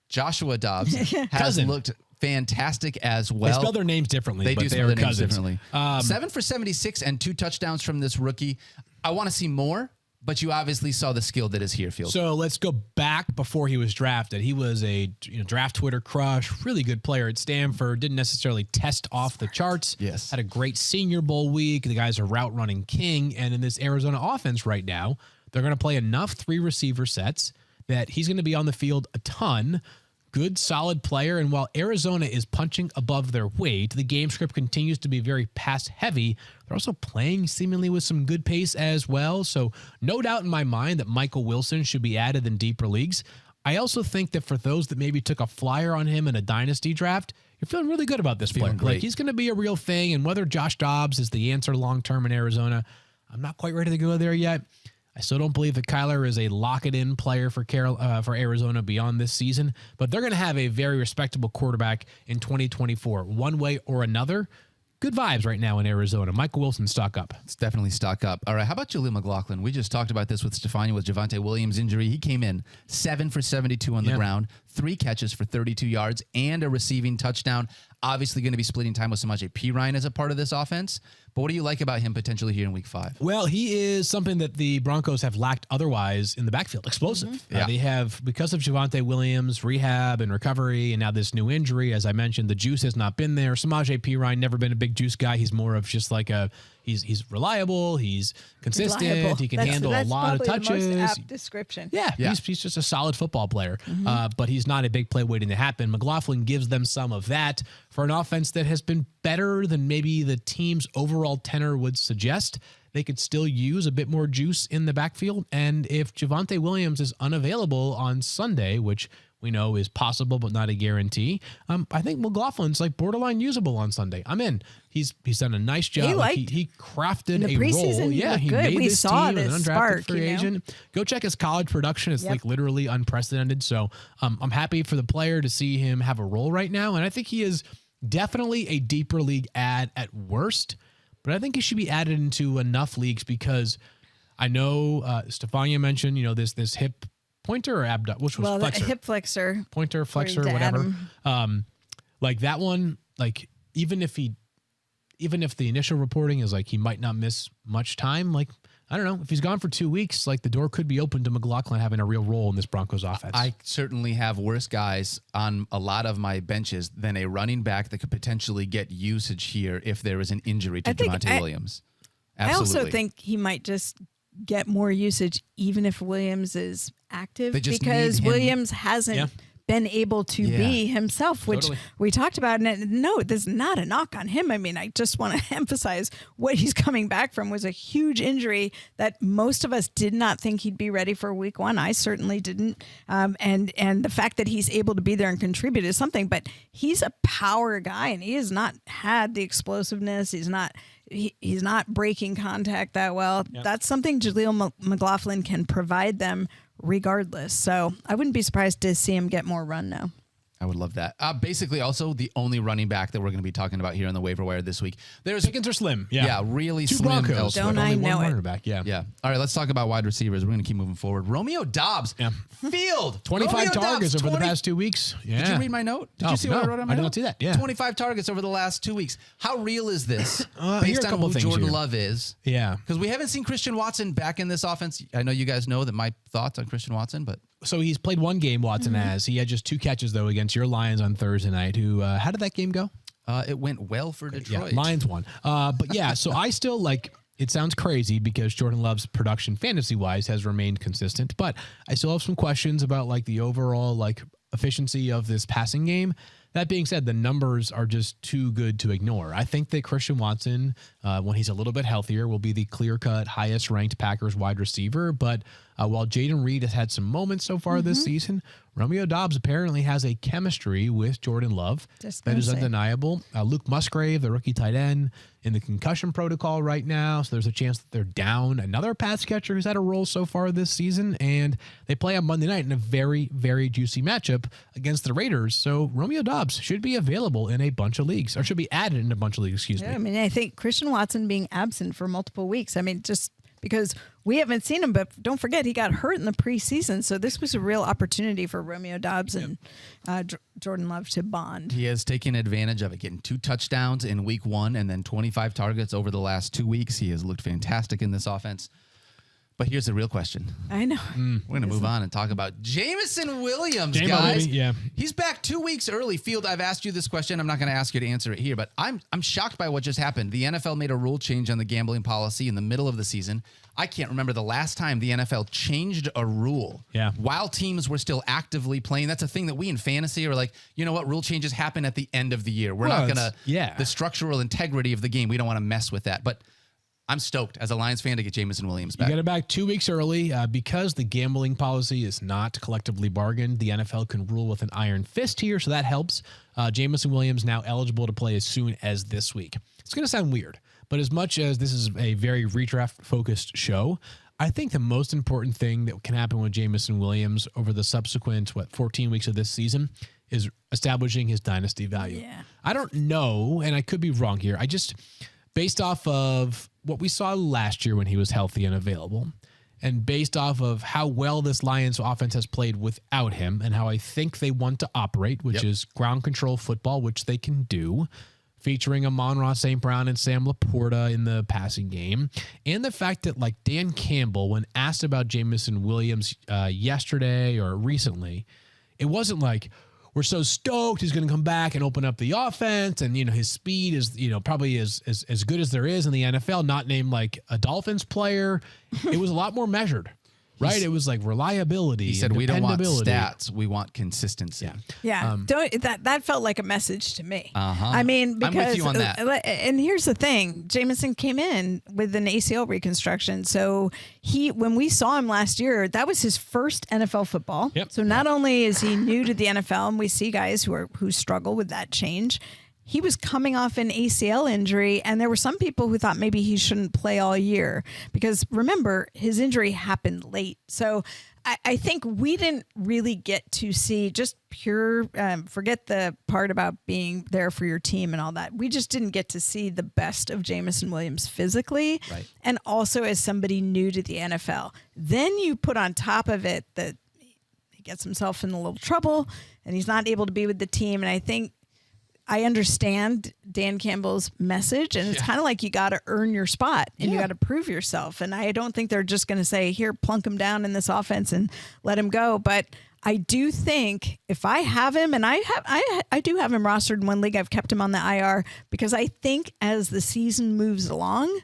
Joshua Dobbs has looked fantastic as well. They spell their names differently. They do spell their names differently. 7 for 76 and 2 touchdowns from this rookie. I want to see more, but you obviously saw the skill that is here, Field. So let's go back before he was drafted. He was a draft Twitter crush, really good player at Stanford, didn't necessarily test off the charts. Yes. Had a great Senior Bowl week. The guy's a route running king. And in this Arizona offense right now, they're going to play enough 3 receiver sets that he's going to be on the field a ton. Good, solid player. And while Arizona is punching above their weight, the game script continues to be very pass heavy. They're also playing seemingly with some good pace as well. So no doubt in my mind that Michael Wilson should be added in deeper leagues. I also think that for those that maybe took a flyer on him in a dynasty draft, you're feeling really good about this player. Like he's going to be a real thing. And whether Josh Dobbs is the answer long-term in Arizona, I'm not quite ready to go there yet. I still don't believe that Kyler is a lock-it-in player for Arizona beyond this season, but they're going to have a very respectable quarterback in 2024, one way or another. Good vibes right now in Arizona. Michael Wilson, stock up. It's definitely stock up. All right, how about Jaleel McLaughlin? We just talked about this with Stephania with Javonte Williams' injury. He came in 7 for 72 on the ground, 3 catches for 32 yards, and a receiving touchdown. Obviously going to be splitting time with Samaje Perine as a part of this offense. But what do you like about him potentially here in week 5? Well, he is something that the Broncos have lacked otherwise in the backfield. Explosive. They have, because of Javonte Williams, rehab and recovery, and now this new injury, as I mentioned, the juice has not been there. Samaje Perine, never been a big juice guy. He's more of just like he's reliable. He's consistent. Reliable. He can That's handle a lot of probably touches. the most apt description. Yeah. He's just a solid football player, but he's not a big play waiting to happen. McLaughlin gives them some of that for an offense that has been better than maybe the team's overall tenor would suggest. They could still use a bit more juice in the backfield. And if Javonte Williams is unavailable on Sunday, which we know is possible but not a guarantee, I think McLaughlin's like borderline usable on Sunday. I'm in. He's done a nice job. He crafted the a preseason, role. Yeah, he good. made We this saw team this an undrafted spark, free agent. Go check his college production. It's like literally unprecedented. So I'm happy for the player to see him have a role right now. And I think he is definitely a deeper league ad at worst. But I think he should be added into enough leagues because I know Stephania mentioned, this hip pointer or abductor, which was flexor. Hip flexor. Pointer, flexor, whatever. Like that one, like even if the initial reporting is like he might not miss much time, like I don't know, if he's gone for 2 weeks, like the door could be open to McLaughlin having a real role in this Broncos offense. I certainly have worse guys on a lot of my benches than a running back that could potentially get usage here if there is an injury to Javonte Williams. Absolutely. I also think he might just get more usage even if Williams is active because Williams hasn't been able to be himself, which we talked about. And no, there's not a knock on him. I mean, I just want to emphasize what he's coming back from was a huge injury that most of us did not think he'd be ready for week 1. I certainly didn't. And the fact that he's able to be there and contribute is something, but he's a power guy and he has not had the explosiveness. He's not breaking contact that well. That's something Jaleel McLaughlin can provide them regardless. So I wouldn't be surprised to see him get more run now. I would love that. Basically, also the only running back that we're going to be talking about here on the waiver wire this week. There's Higgins are slim. Yeah, really Two slim. Broncos. Don't I know it? Back. Yeah. All right, let's talk about wide receivers. We're going to keep moving forward. Romeo Doubs. Field. 25 Romeo targets Doubs, over the past 2 weeks. Yeah. Did you read my note? Did you see what I wrote on my note? I did not see that. Yeah. 25 targets over the last 2 weeks. How real is this Here based are a on couple who things Jordan here. Love is? Yeah. Because we haven't seen Christian Watson back in this offense. I know you guys know that my thoughts on Christian Watson, but So he's played one game, Watson has. He had just 2 catches, though, against your Lions on Thursday night. Who? How did that game go? it went well for Detroit. Yeah, Lions won. But yeah, so I still like, it sounds crazy because Jordan Love's production fantasy-wise has remained consistent, but I still have some questions about like the overall like efficiency of this passing game. That being said, the numbers are just too good to ignore. I think that Christian Watson, when he's a little bit healthier, will be the clear-cut, highest-ranked Packers wide receiver. But while Jaden Reed has had some moments so far this season, Romeo Doubs apparently has a chemistry with Jordan Love that is undeniable. Luke Musgrave, the rookie tight end, in the concussion protocol right now, so there's a chance that they're down another pass catcher who's had a role so far this season, and they play on Monday night in a very, very juicy matchup against the Raiders. So Romeo Doubs should be available in a bunch of leagues, or should be added in a bunch of leagues, excuse me. I mean, I think Christian Watson being absent for multiple weeks, I mean, just because we haven't seen him, but don't forget he got hurt in the preseason, so this was a real opportunity for Romeo Doubs and Jordan Love to bond. He has taken advantage of it, getting 2 touchdowns in week 1 and then 25 targets over the last 2 weeks. He has looked fantastic in this offense. But here's the real question. I know. We're going to move on and talk about Jameson Williams, guys. Baby, yeah. He's back 2 weeks early. Field, I've asked you this question. I'm not going to ask you to answer it here, but I'm shocked by what just happened. The NFL made a rule change on the gambling policy in the middle of the season. I can't remember the last time the NFL changed a rule while teams were still actively playing. That's a thing that we in fantasy are like, you know what? Rule changes happen at the end of the year. We're not going to, the structural integrity of the game, we don't want to mess with that. But I'm stoked as a Lions fan to get Jameson Williams back. You got it back 2 weeks early because the gambling policy is not collectively bargained. The NFL can rule with an iron fist here, so that helps. Jameson Williams now eligible to play as soon as this week. It's going to sound weird, but as much as this is a very redraft-focused show, I think the most important thing that can happen with Jameson Williams over the subsequent, 14 weeks of this season is establishing his dynasty value. Yeah. I don't know, and I could be wrong here. I just, based off of what we saw last year when he was healthy and available, and based off of how well this Lions offense has played without him and how I think they want to operate, which is ground control football, which they can do, featuring Amon-Ra St. Brown and Sam Laporta in the passing game, and the fact that like Dan Campbell, when asked about Jameson Williams yesterday or recently, it wasn't like, we're so stoked he's going to come back and open up the offense. And, his speed is, probably as good as there is in the NFL, not named like a Dolphins player. It was a lot more measured. Right, it was like reliability. He said, "We don't want dependability. stats; we want consistency." Yeah, that felt like a message to me. Uh-huh. I mean, because I'm with you on that. And here's the thing: Jameson came in with an ACL reconstruction, so when we saw him last year, that was his first NFL football. Yep. So not only is he new to the NFL, and we see guys who struggle with that change. He was coming off an ACL injury, and there were some people who thought maybe he shouldn't play all year because, remember, his injury happened late. So I think we didn't really get to see just pure, forget the part about being there for your team and all that. We just didn't get to see the best of Jameson Williams physically, right. And also as somebody new to the NFL. Then you put on top of it that he gets himself in a little trouble, and he's not able to be with the team, and I think I understand Dan Campbell's message, and it's kind of like you got to earn your spot and you got to prove yourself. And I don't think they're just going to say, here, plunk him down in this offense and let him go. But I do think if I have him, and I do have him rostered in one league, I've kept him on the IR because I think as the season moves along,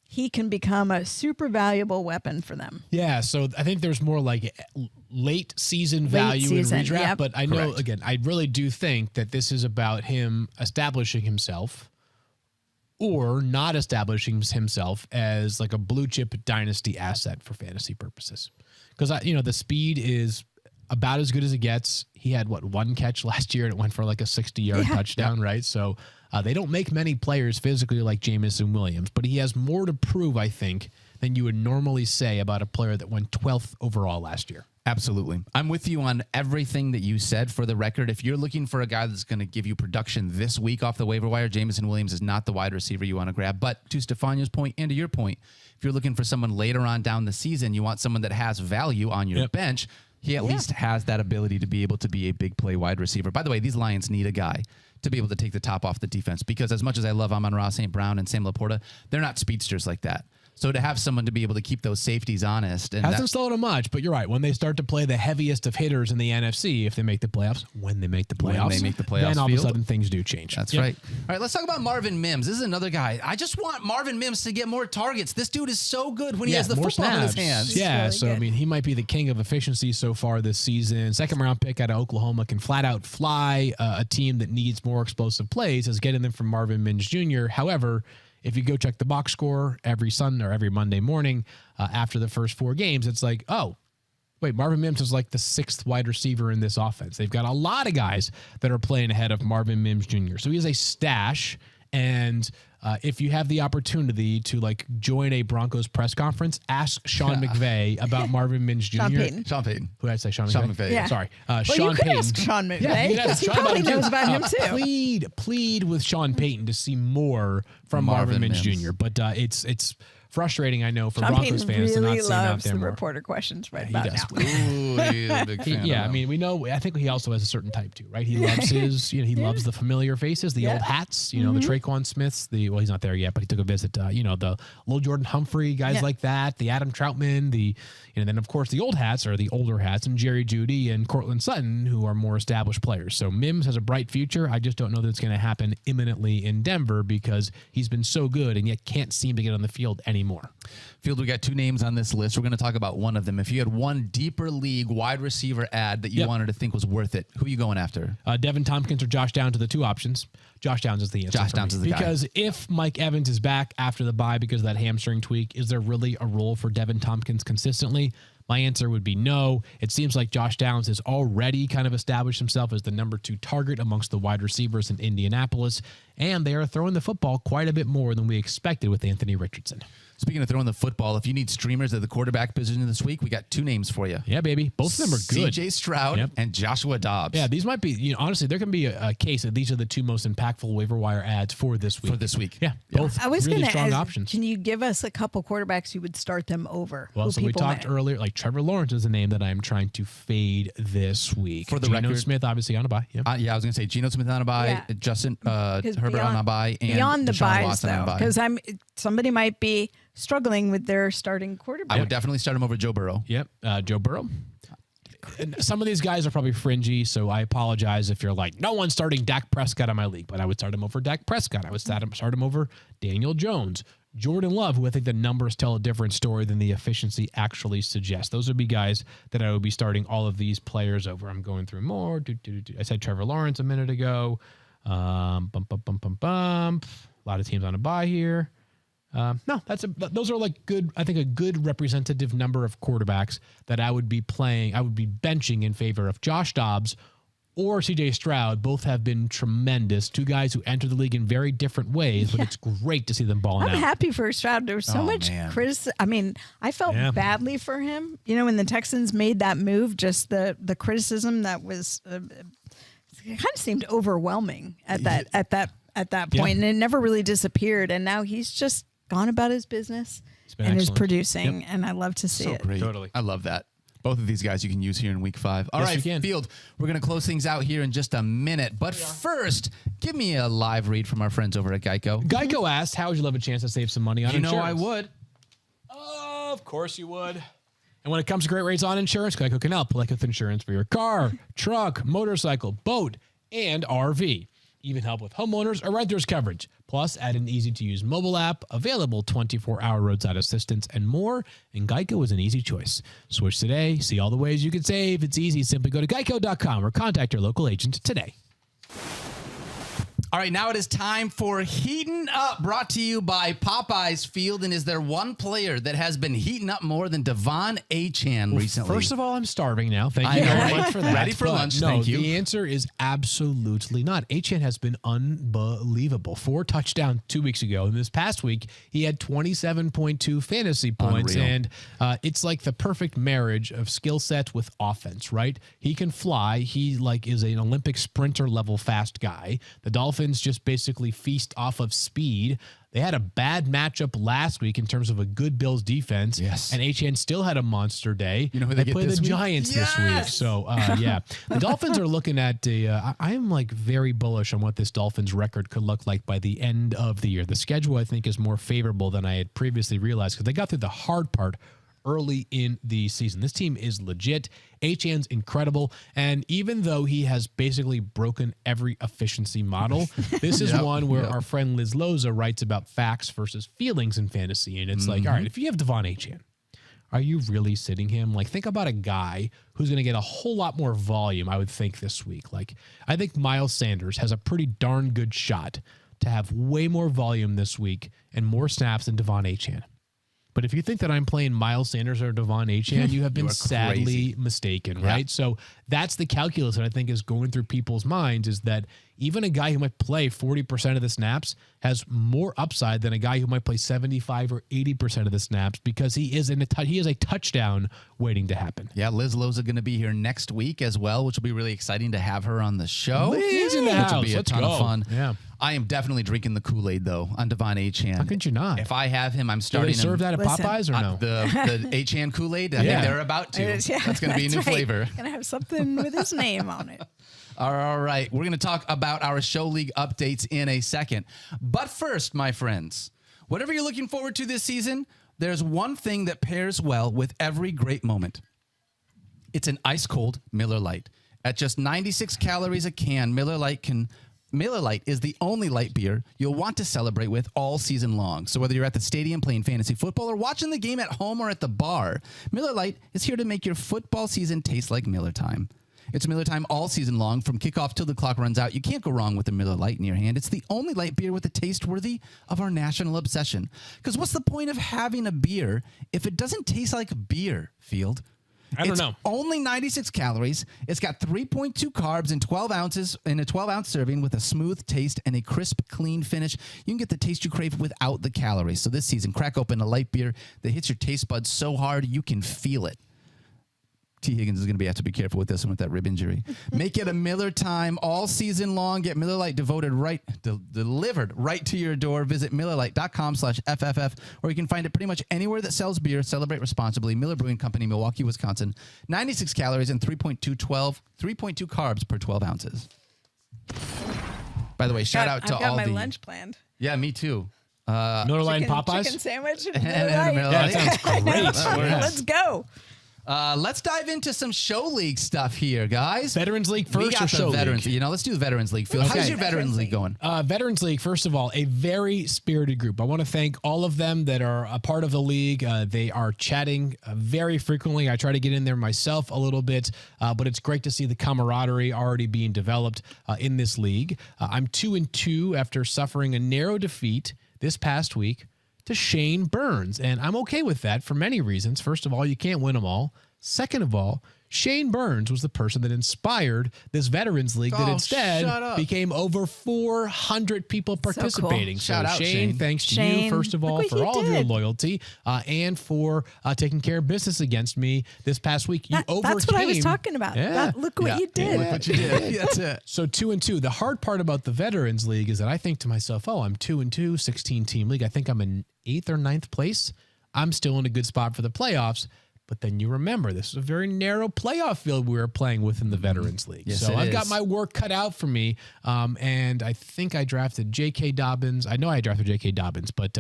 he can become a super valuable weapon for them. Yeah, so I think there's more like late season value in redraft, yep. but I know, again, I really do think that this is about him establishing himself or not establishing himself as like a blue chip dynasty asset for fantasy purposes. Because, the speed is about as good as it gets. He had, one catch last year, and it went for like a 60-yard touchdown, right? So they don't make many players physically like Jameson Williams, but he has more to prove, I think, than you would normally say about a player that went 12th overall last year. Absolutely. I'm with you on everything that you said. For the record, if you're looking for a guy that's going to give you production this week off the waiver wire, Jameson Williams is not the wide receiver you want to grab. But to Stephania's point and to your point, if you're looking for someone later on down the season, you want someone that has value on your bench, he at least has that ability to be able to be a big play wide receiver. By the way, these Lions need a guy to be able to take the top off the defense because as much as I love Amon-Ra St. Brown and Sam Laporta, they're not speedsters like that. So to have someone to be able to keep those safeties honest. And hasn't slowed them much, but you're right. When they start to play the heaviest of hitters in the NFC, if they make the playoffs, when they make the playoffs, then all of a sudden things do change. That's right. All right, let's talk about Marvin Mims. This is another guy. I just want Marvin Mims to get more targets. This dude is so good when he has the football in his hands. Yeah, really so good. I mean, he might be the king of efficiency so far this season. Second round pick out of Oklahoma, can flat out fly a team that needs more explosive plays is getting them from Marvin Mims Jr. However, if you go check the box score every Sunday or every Monday morning after the first 4 games, it's like, oh, wait, Marvin Mims is like the 6th wide receiver in this offense. They've got a lot of guys that are playing ahead of Marvin Mims Jr. So he is a stash. And if you have the opportunity to like join a Broncos press conference, ask Sean McVay about Marvin Mims Jr. Sean Payton. Who did I say? Sean McVay. McVay. Yeah. Sorry. Well, Sean you could Payton. ask Sean McVay. Yeah, because he probably knows about him too. Plead with Sean Payton to see more from Marvin Mims Jr. But it's frustrating, I know, for Sean Broncos Payton fans to not really see him out loves there the more. reporter questions right He about does. now. Ooh, he's a big fan. I mean, we know. I think he also has a certain type too, right? He loves his, he loves the familiar faces, the old hats. The Traquan Smiths. Well, he's not there yet, but he took a visit. The little Jordan Humphrey guys like that. The Adam Troutman. And then of course the old hats are the older hats, and Jerry Jeudy and Cortland Sutton, who are more established players. So Mims has a bright future. I just don't know that it's going to happen imminently in Denver because he's been so good and yet can't seem to get on the field anymore. Field, we got 2 names on this list. We're going to talk about one of them. If you had one deeper league wide receiver ad that you wanted to think was worth it, who are you going after? Devon Tompkins or Josh Downs are the 2 options. Josh Downs is the answer. Josh Downs is the guy. Because if Mike Evans is back after the bye because of that hamstring tweak, is there really a role for Devon Tompkins consistently? My answer would be no. It seems like Josh Downs has already kind of established himself as the number 2 target amongst the wide receivers in Indianapolis, and they are throwing the football quite a bit more than we expected with Anthony Richardson. Speaking of throwing the football, if you need streamers at the quarterback position this week, we got 2 names for you. Yeah, baby. Both of them are good. CJ Stroud and Joshua Dobbs. Yeah, these might be, honestly, there can be a case that these are the 2 most impactful waiver wire ads for this week. Yeah, both I was really going to strong ask, options. can you give us a couple quarterbacks you would start them over? Well, so we talked earlier, like Trevor Lawrence is a name that I'm trying to fade this week. For the Geno record, Smith, obviously on a bye. I was going to say Geno Smith on a bye, Justin Herbert on a bye, and beyond the Deshaun buys, Watson on a though, bye. because somebody might be struggling with their starting quarterback. I would definitely start him over Joe Burrow. Yep, Joe Burrow. some of these guys are probably fringy, so I apologize if you're like, no one's starting Dak Prescott on my league, but I would start him over Dak Prescott. I would start him over Daniel Jones, Jordan Love, who I think the numbers tell a different story than the efficiency actually suggests. Those would be guys that I would be starting all of these players over. I'm going through more. I said Trevor Lawrence a minute ago. A lot of teams on a bye here. No, those are like good. I think a good representative number of quarterbacks that I would be playing. I would be benching in favor of Josh Dobbs or CJ Stroud. Both have been tremendous. Two guys who entered the league in very different ways, but it's great to see them balling out. I'm happy for Stroud. There was so much criticism. I mean, I felt badly for him. You know, when the Texans made that move, just the criticism that was it kind of seemed overwhelming at that point, and it never really disappeared. And now he's just gone about his business and is producing, and I love to see it. Great. Totally. I love that. Both of these guys you can use here in week 5. All right, Field, we're going to close things out here in just a minute. But first, give me a live read from our friends over at Geico. Geico asked, how would you love a chance to save some money on insurance? You know I would. Of course you would. And when it comes to great rates on insurance, Geico can help, like with insurance for your car, truck, motorcycle, boat, and RV. Even help with homeowners or renters coverage. Plus, add an easy-to-use mobile app, available 24-hour roadside assistance, and more. And Geico is an easy choice. Switch today. See all the ways you can save. It's easy. Simply go to geico.com or contact your local agent today. All right, now it is time for Heating Up, brought to you by Popeyes Field. And is there one player that has been heating up more than Devon Achane recently? First of all, I'm starving now. Thank you very much for that. Ready for lunch, thank you. The answer is absolutely not. Achane has been unbelievable. 4 touchdowns 2 weeks ago. And this past week, he had 27.2 fantasy points. Unreal. And it's like the perfect marriage of skill sets with offense, right? He can fly. He is an Olympic sprinter level fast guy. The Dolphins just basically feast off of speed. They had a bad matchup last week in terms of a good Bills defense. Yes. And Achane still had a monster day. You know who they play this the week? Giants this week. So, yeah. The Dolphins are looking at I am very bullish on what this Dolphins record could look like by the end of the year. The schedule, I think, is more favorable than I had previously realized because they got through the hard part early in the season. This team is legit. Achane's incredible. And even though he has basically broken every efficiency model, this is one where our friend Liz Loza writes about facts versus feelings in fantasy. And it's like, all right, if you have Devon Achane, are you really sitting him? Think about a guy who's going to get a whole lot more volume, I would think, this week. I think Miles Sanders has a pretty darn good shot to have way more volume this week and more snaps than Devon Achane. But if you think that I'm playing Miles Sanders or Devon Achane, you have been sadly mistaken, right? So that's the calculus that I think is going through people's minds, is that even a guy who might play 40% of the snaps has more upside than a guy who might play 75 or 80% of the snaps because he is a touchdown waiting to happen. Yeah, Liz Loza going to be here next week as well, which will be really exciting to have her on the show. Liz in the house. Which will be a ton of fun. Yeah. I am definitely drinking the Kool-Aid, though, on Devon Achane. How could you not? If I have him, I'm Do starting they serve that at Popeyes or no? The Achane Kool-Aid, I think they're about to. That's going to be a new flavor. Going to have something with his name on it. All right. We're going to talk about our show league updates in a second. But first, my friends, whatever you're looking forward to this season, there's one thing that pairs well with every great moment. It's an ice-cold Miller Lite. At just 96 calories a can, Miller Lite is the only light beer you'll want to celebrate with all season long. So whether you're at the stadium playing fantasy football or watching the game at home or at the bar, Miller Lite is here to make your football season taste like Miller time. It's Miller time all season long, from kickoff till the clock runs out. You can't go wrong with a Miller Lite in your hand. It's the only light beer with a taste worthy of our national obsession. Because what's the point of having a beer if it doesn't taste like beer, Field? I don't know. It's only 96 calories. It's got 3.2 carbs in 12 ounces in a 12-ounce serving with a smooth taste and a crisp, clean finish. You can get the taste you crave without the calories. So this season, crack open a light beer that hits your taste buds so hard you can feel it. T. Higgins is going to have to be careful with this one with that rib injury. Make it a Miller time all season long. Get Miller Lite delivered right to your door. Visit MillerLite.com/FFF, or you can find it pretty much anywhere that sells beer. Celebrate responsibly. Miller Brewing Company, Milwaukee, Wisconsin. 96 calories and 3.2 carbs per 12 ounces. By the way, shout out to all the... I've got my lunch planned. Yeah, me too. Miller Lite and Popeyes? Chicken sandwich. And a Miller Yeah, Lite. that sounds great. Let's go. Let's dive into some show league stuff here, guys. Veterans League first we got or the show Veterans, league? let's do the Veterans League field. Okay. How's your Veterans League going? Veterans League, first of all, a very spirited group. I want to thank all of them that are a part of the league. They are chatting very frequently. I try to get in there myself a little bit, but it's great to see the camaraderie already being developed in this league. I'm 2-2 after suffering a narrow defeat this past week to Shane Burns, and I'm okay with that for many reasons. First of all, you can't win them all. Second of all, Shane Burns was the person that inspired this Veterans League that instead became over 400 people participating. So, shout out, Shane, thanks to you, first of all, for all of your loyalty and for taking care of business against me this past week. You overcame. That's what I was talking about. Yeah. Look what you did. Look what you did. That's it. So 2-2. The hard part about the Veterans League is that I think to myself, I'm 2-2, 16-team league. I think I'm in 8th or 9th place. I'm still in a good spot for the playoffs. But then you remember, this is a very narrow playoff field we were playing with in the Veterans League. Yes, so I've got is. my work cut out for me. And I think I drafted J.K. Dobbins. I know I drafted J.K. Dobbins, but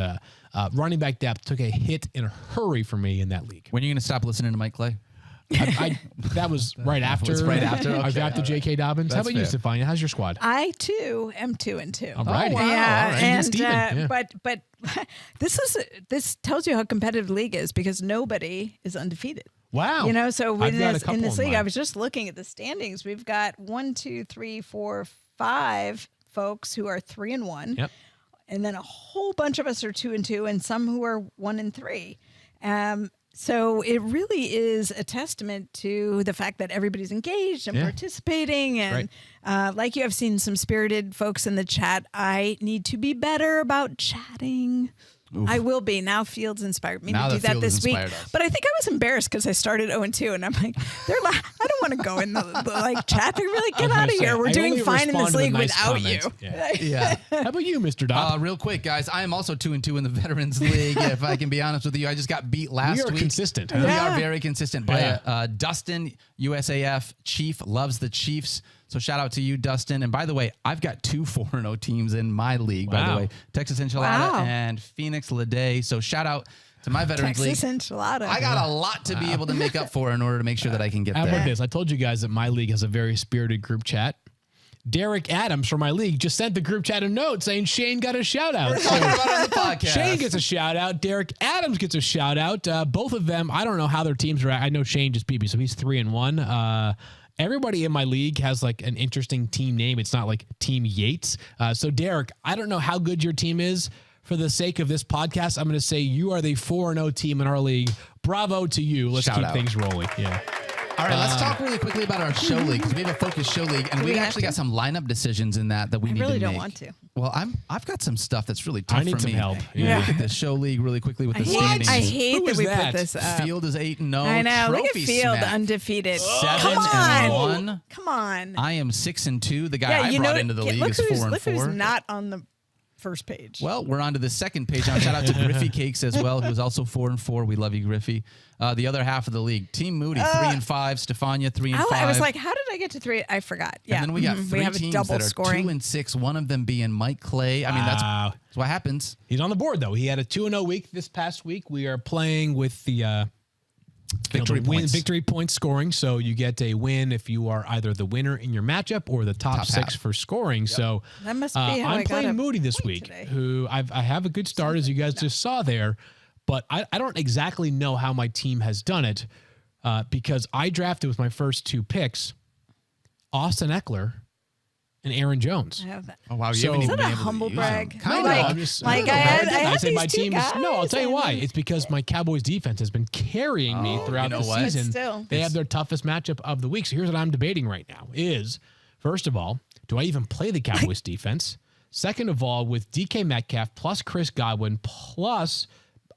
running back depth took a hit in a hurry for me in that league. When are you going to stop listening to Mike Clay? That was right after. was right after? I Okay. drafted J.K. Dobbins. How That's about you, fair. Stephania? How's your squad? I too am 2-2. All righty. wow. Yeah, All right. and Steven, yeah. but this tells you how competitive the league is because nobody is undefeated. Wow. You know, so I've got a in couple this of league, mine. I was just looking at the standings. We've got 1, 2, 3, 4, 5 folks who are 3-1. Yep. And then a whole bunch of us are 2-2 and some who are 1-3. So it really is a testament to the fact that everybody's engaged and Yeah. participating. And like you have seen some spirited folks in the chat, I need to be better about chatting. I will be. Now Fields inspired me Now to do the that Field this week. inspired us. But I think I was embarrassed because I started 0-2 and I'm like, I don't want to go in the chat. They're like, get out of here. We're doing fine in this league without you. Yeah. Yeah. How about you, Mr. Dopp? Real quick, guys, I am also 2-2 in the Veterans League. If I can be honest with you, I just got beat last We are week. consistent, huh? We Yeah. are very consistent. By Dustin, USAF Chief, loves the Chiefs. So shout out to you, Dustin. And by the way, I've got 2 4-0 teams in my league, by Wow. the way. Texas Enchilada Wow. and Phoenix Lede. So shout out to my Veterans Texas League. enchilada. I got a lot to be able to make up for in order to make sure that I can get How there. about this? I told you guys that my league has a very spirited group chat. Derek Adams from my league just sent the group chat a note saying Shane got a shout out. We're talking about it on the podcast. Shane gets a shout out. Derek Adams gets a shout out. Both of them, I don't know how their teams are at. I know Shane just beat me, so he's 3-1. Everybody in my league has like an interesting team name. It's not like Team Yates. So Derek, I don't know how good your team is. For the sake of this podcast, I'm going to say you are the 4-0 team in our league. Bravo to you. Let's Shout keep out. things rolling. Yeah. All right, let's talk really quickly about our show league because we have a focused show league, and Do we we have actually to? got some lineup decisions in that we need really to don't make. want to. Well, I've got some stuff that's really tough I need for some me. help. Yeah. Yeah. Look at this show league really quickly with the I standings. hate Who that is we that? put this up. Field is 8-0. I know. Look at Trophy Field smack. undefeated. 7-1. Come on. I am 6-2. The guy I brought into the league is 4-4. Look who's not on the first page. Well, we're on to the second page now. Shout out to Griffey Cakes as well, who's also 4-4. We love you, Griffey. The other half of the league, Team Moody 3-5, Stephania 3-5. I was like, how did I get to 3? I forgot. Yeah. And then we got 3 we have teams a double that are scoring. 2-6. One of them being Mike Clay. I mean, Wow. that's what happens. He's on the board, though. He had a 2-0 week this past week. We are playing with the Victory points. Victory point scoring. So you get a win if you are either the winner in your matchup or the top 6 half. for scoring. So That must be how I'm I got playing a Moody this point week, today. who I have a good start, as you guys just saw there. But I don't exactly know how my team has done it because I drafted with my first 2 picks, Austin Eckler and Aaron Jones. I have that. Oh, wow. So- You haven't Is even that a been able to humble use brag? them. No, Kind like- of. I'm just- like no, I had I said these my 2 team is no. I'll guys tell you and why. then- It's because my Cowboys defense has been carrying me throughout you know the what? season. But still. They have their toughest matchup of the week. So here's what I'm debating right now: is first of all, do I even play the Cowboys defense? Second of all, with DK Metcalf plus Chris Godwin plus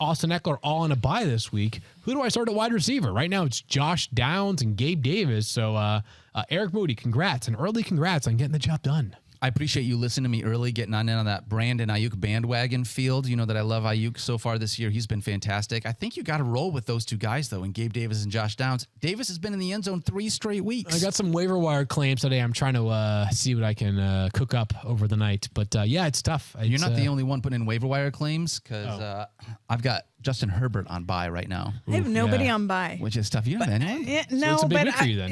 Austin Eckler all on a bye this week, who do I start at wide receiver? Right now, it's Josh Downs and Gabe Davis. So Eric Moody, congrats, and early congrats on getting the job done. I appreciate you listening to me early, getting on in on that Brandon Ayuk bandwagon field. You know that I love Ayuk so far this year. He's been fantastic. I think you got to roll with those two guys, though, and Gabe Davis and Josh Downs. Davis has been in the end zone 3 straight weeks. I got some waiver wire claims today. I'm trying to see what I can cook up over the night. But, yeah, it's tough. You're not the only one putting in waiver wire claims because I've got Justin Herbert on bye right now. I have nobody on bye. Which is tough. You don't have anyone? Yeah, So no, it's a big but week for you then.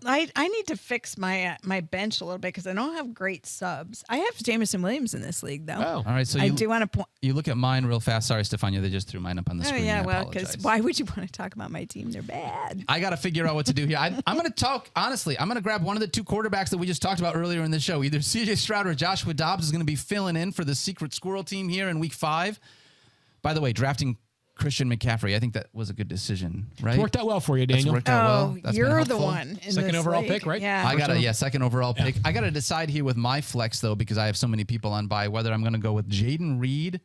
I need to fix my my bench a little bit because I don't have great subs. I have Jameson Williams in this league, though. Oh. All right, so I do want to point. you look at mine real fast. Sorry, Stephania, they just threw mine up on the Oh screen. yeah, I well, apologize. because why would you want to talk about my team? They're bad. I got to figure out what to do here. I'm going to talk, honestly, I'm going to grab one of the 2 quarterbacks that we just talked about earlier in the show. Either CJ Stroud or Joshua Dobbs is going to be filling in for the secret squirrel team here in week 5. By the way, drafting Christian McCaffrey, I think that was a good decision, right? It worked out well for you, That's Daniel. worked out well. That's been You're the helpful. one. In Second this overall league. pick, right? Yeah. I got a second overall pick. I got to decide here with my flex, though, because I have so many people on bye, whether I'm going to go with Jaden Reed,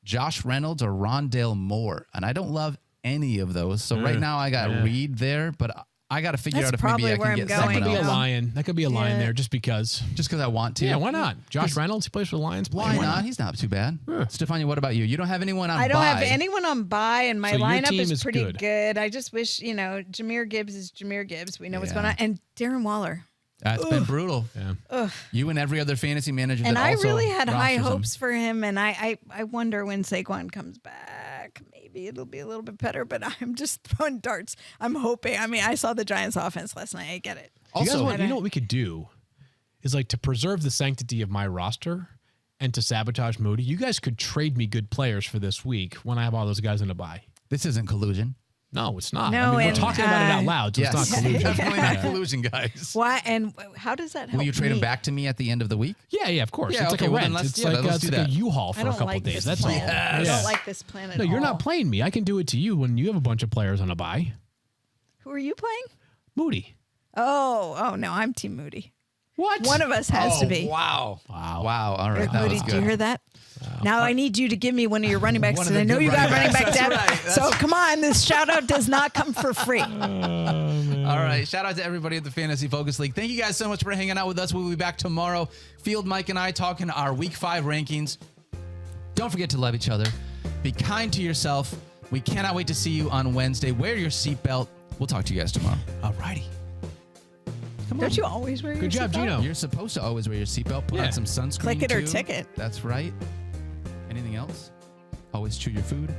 Josh Reynolds, or Rondale Moore. And I don't love any of those. So right now I got Reed there, but I got to figure That's out if maybe probably I where can I'm get going. someone That could be a else. lion. That could be a lion there just because. Just because I want to. Yeah, why not? Josh Reynolds, he plays for the Lions. Why not? He's not too bad. Stefania, what about you? You don't have anyone on I don't have bye. anyone on bye, and my So your lineup team is is pretty good. I just wish, Jameer Gibbs is Jameer Gibbs. We know what's going on. And Darren Waller. That's been brutal. Yeah. You and every other fantasy manager And that I also really had high rosters him. hopes for him, and I wonder when Saquon comes back, maybe it'll be a little bit better, but I'm just throwing darts. I'm hoping. I mean, I saw the Giants offense last night. I get it. Also, you know what we could do is like to preserve the sanctity of my roster and to sabotage Moody. You guys could trade me good players for this week when I have all those guys in a bye. this isn't collusion. No, it's not. No, I mean, we're and, talking about it out loud, so Yes. it's not collusion. Definitely not collusion, guys. Why and how does that help? Will you trade me? him back to me at the end of the week? Yeah, of course. Yeah, it's okay, like a well, then rent. let's- It's yeah, like, let's it's do like a that. U-Haul I for a don't couple like days. this That's all. plan. I Yeah. don't like this plan at No, all. you're not playing me. I can do it to you when you have a bunch of players on a bye. Who are you playing? Moody. Oh no, I'm Team Moody. What? One of us has to be. Wow. Wow. Wow. All right. That Moody, was do you good. hear that? Now I need you to give me one of your running backs One of because I the know good you got running running back backs. depth. That's right. So come on, this shout out does not come for free. All right. Shout out to everybody at the Fantasy Focus League. Thank you guys so much for hanging out with us. We'll be back tomorrow. Field Mike and I talking our Week 5 rankings. Don't forget to love each other. Be kind to yourself. We cannot wait to see you on Wednesday. Wear your seatbelt. We'll talk to you guys tomorrow. All righty. Don't you always wear your Good job, seatbelt? Gino. You're supposed to always wear your seatbelt. Put Yeah. on some sunscreen. Click it or too. ticket. That's right. Anything else? Always chew your food.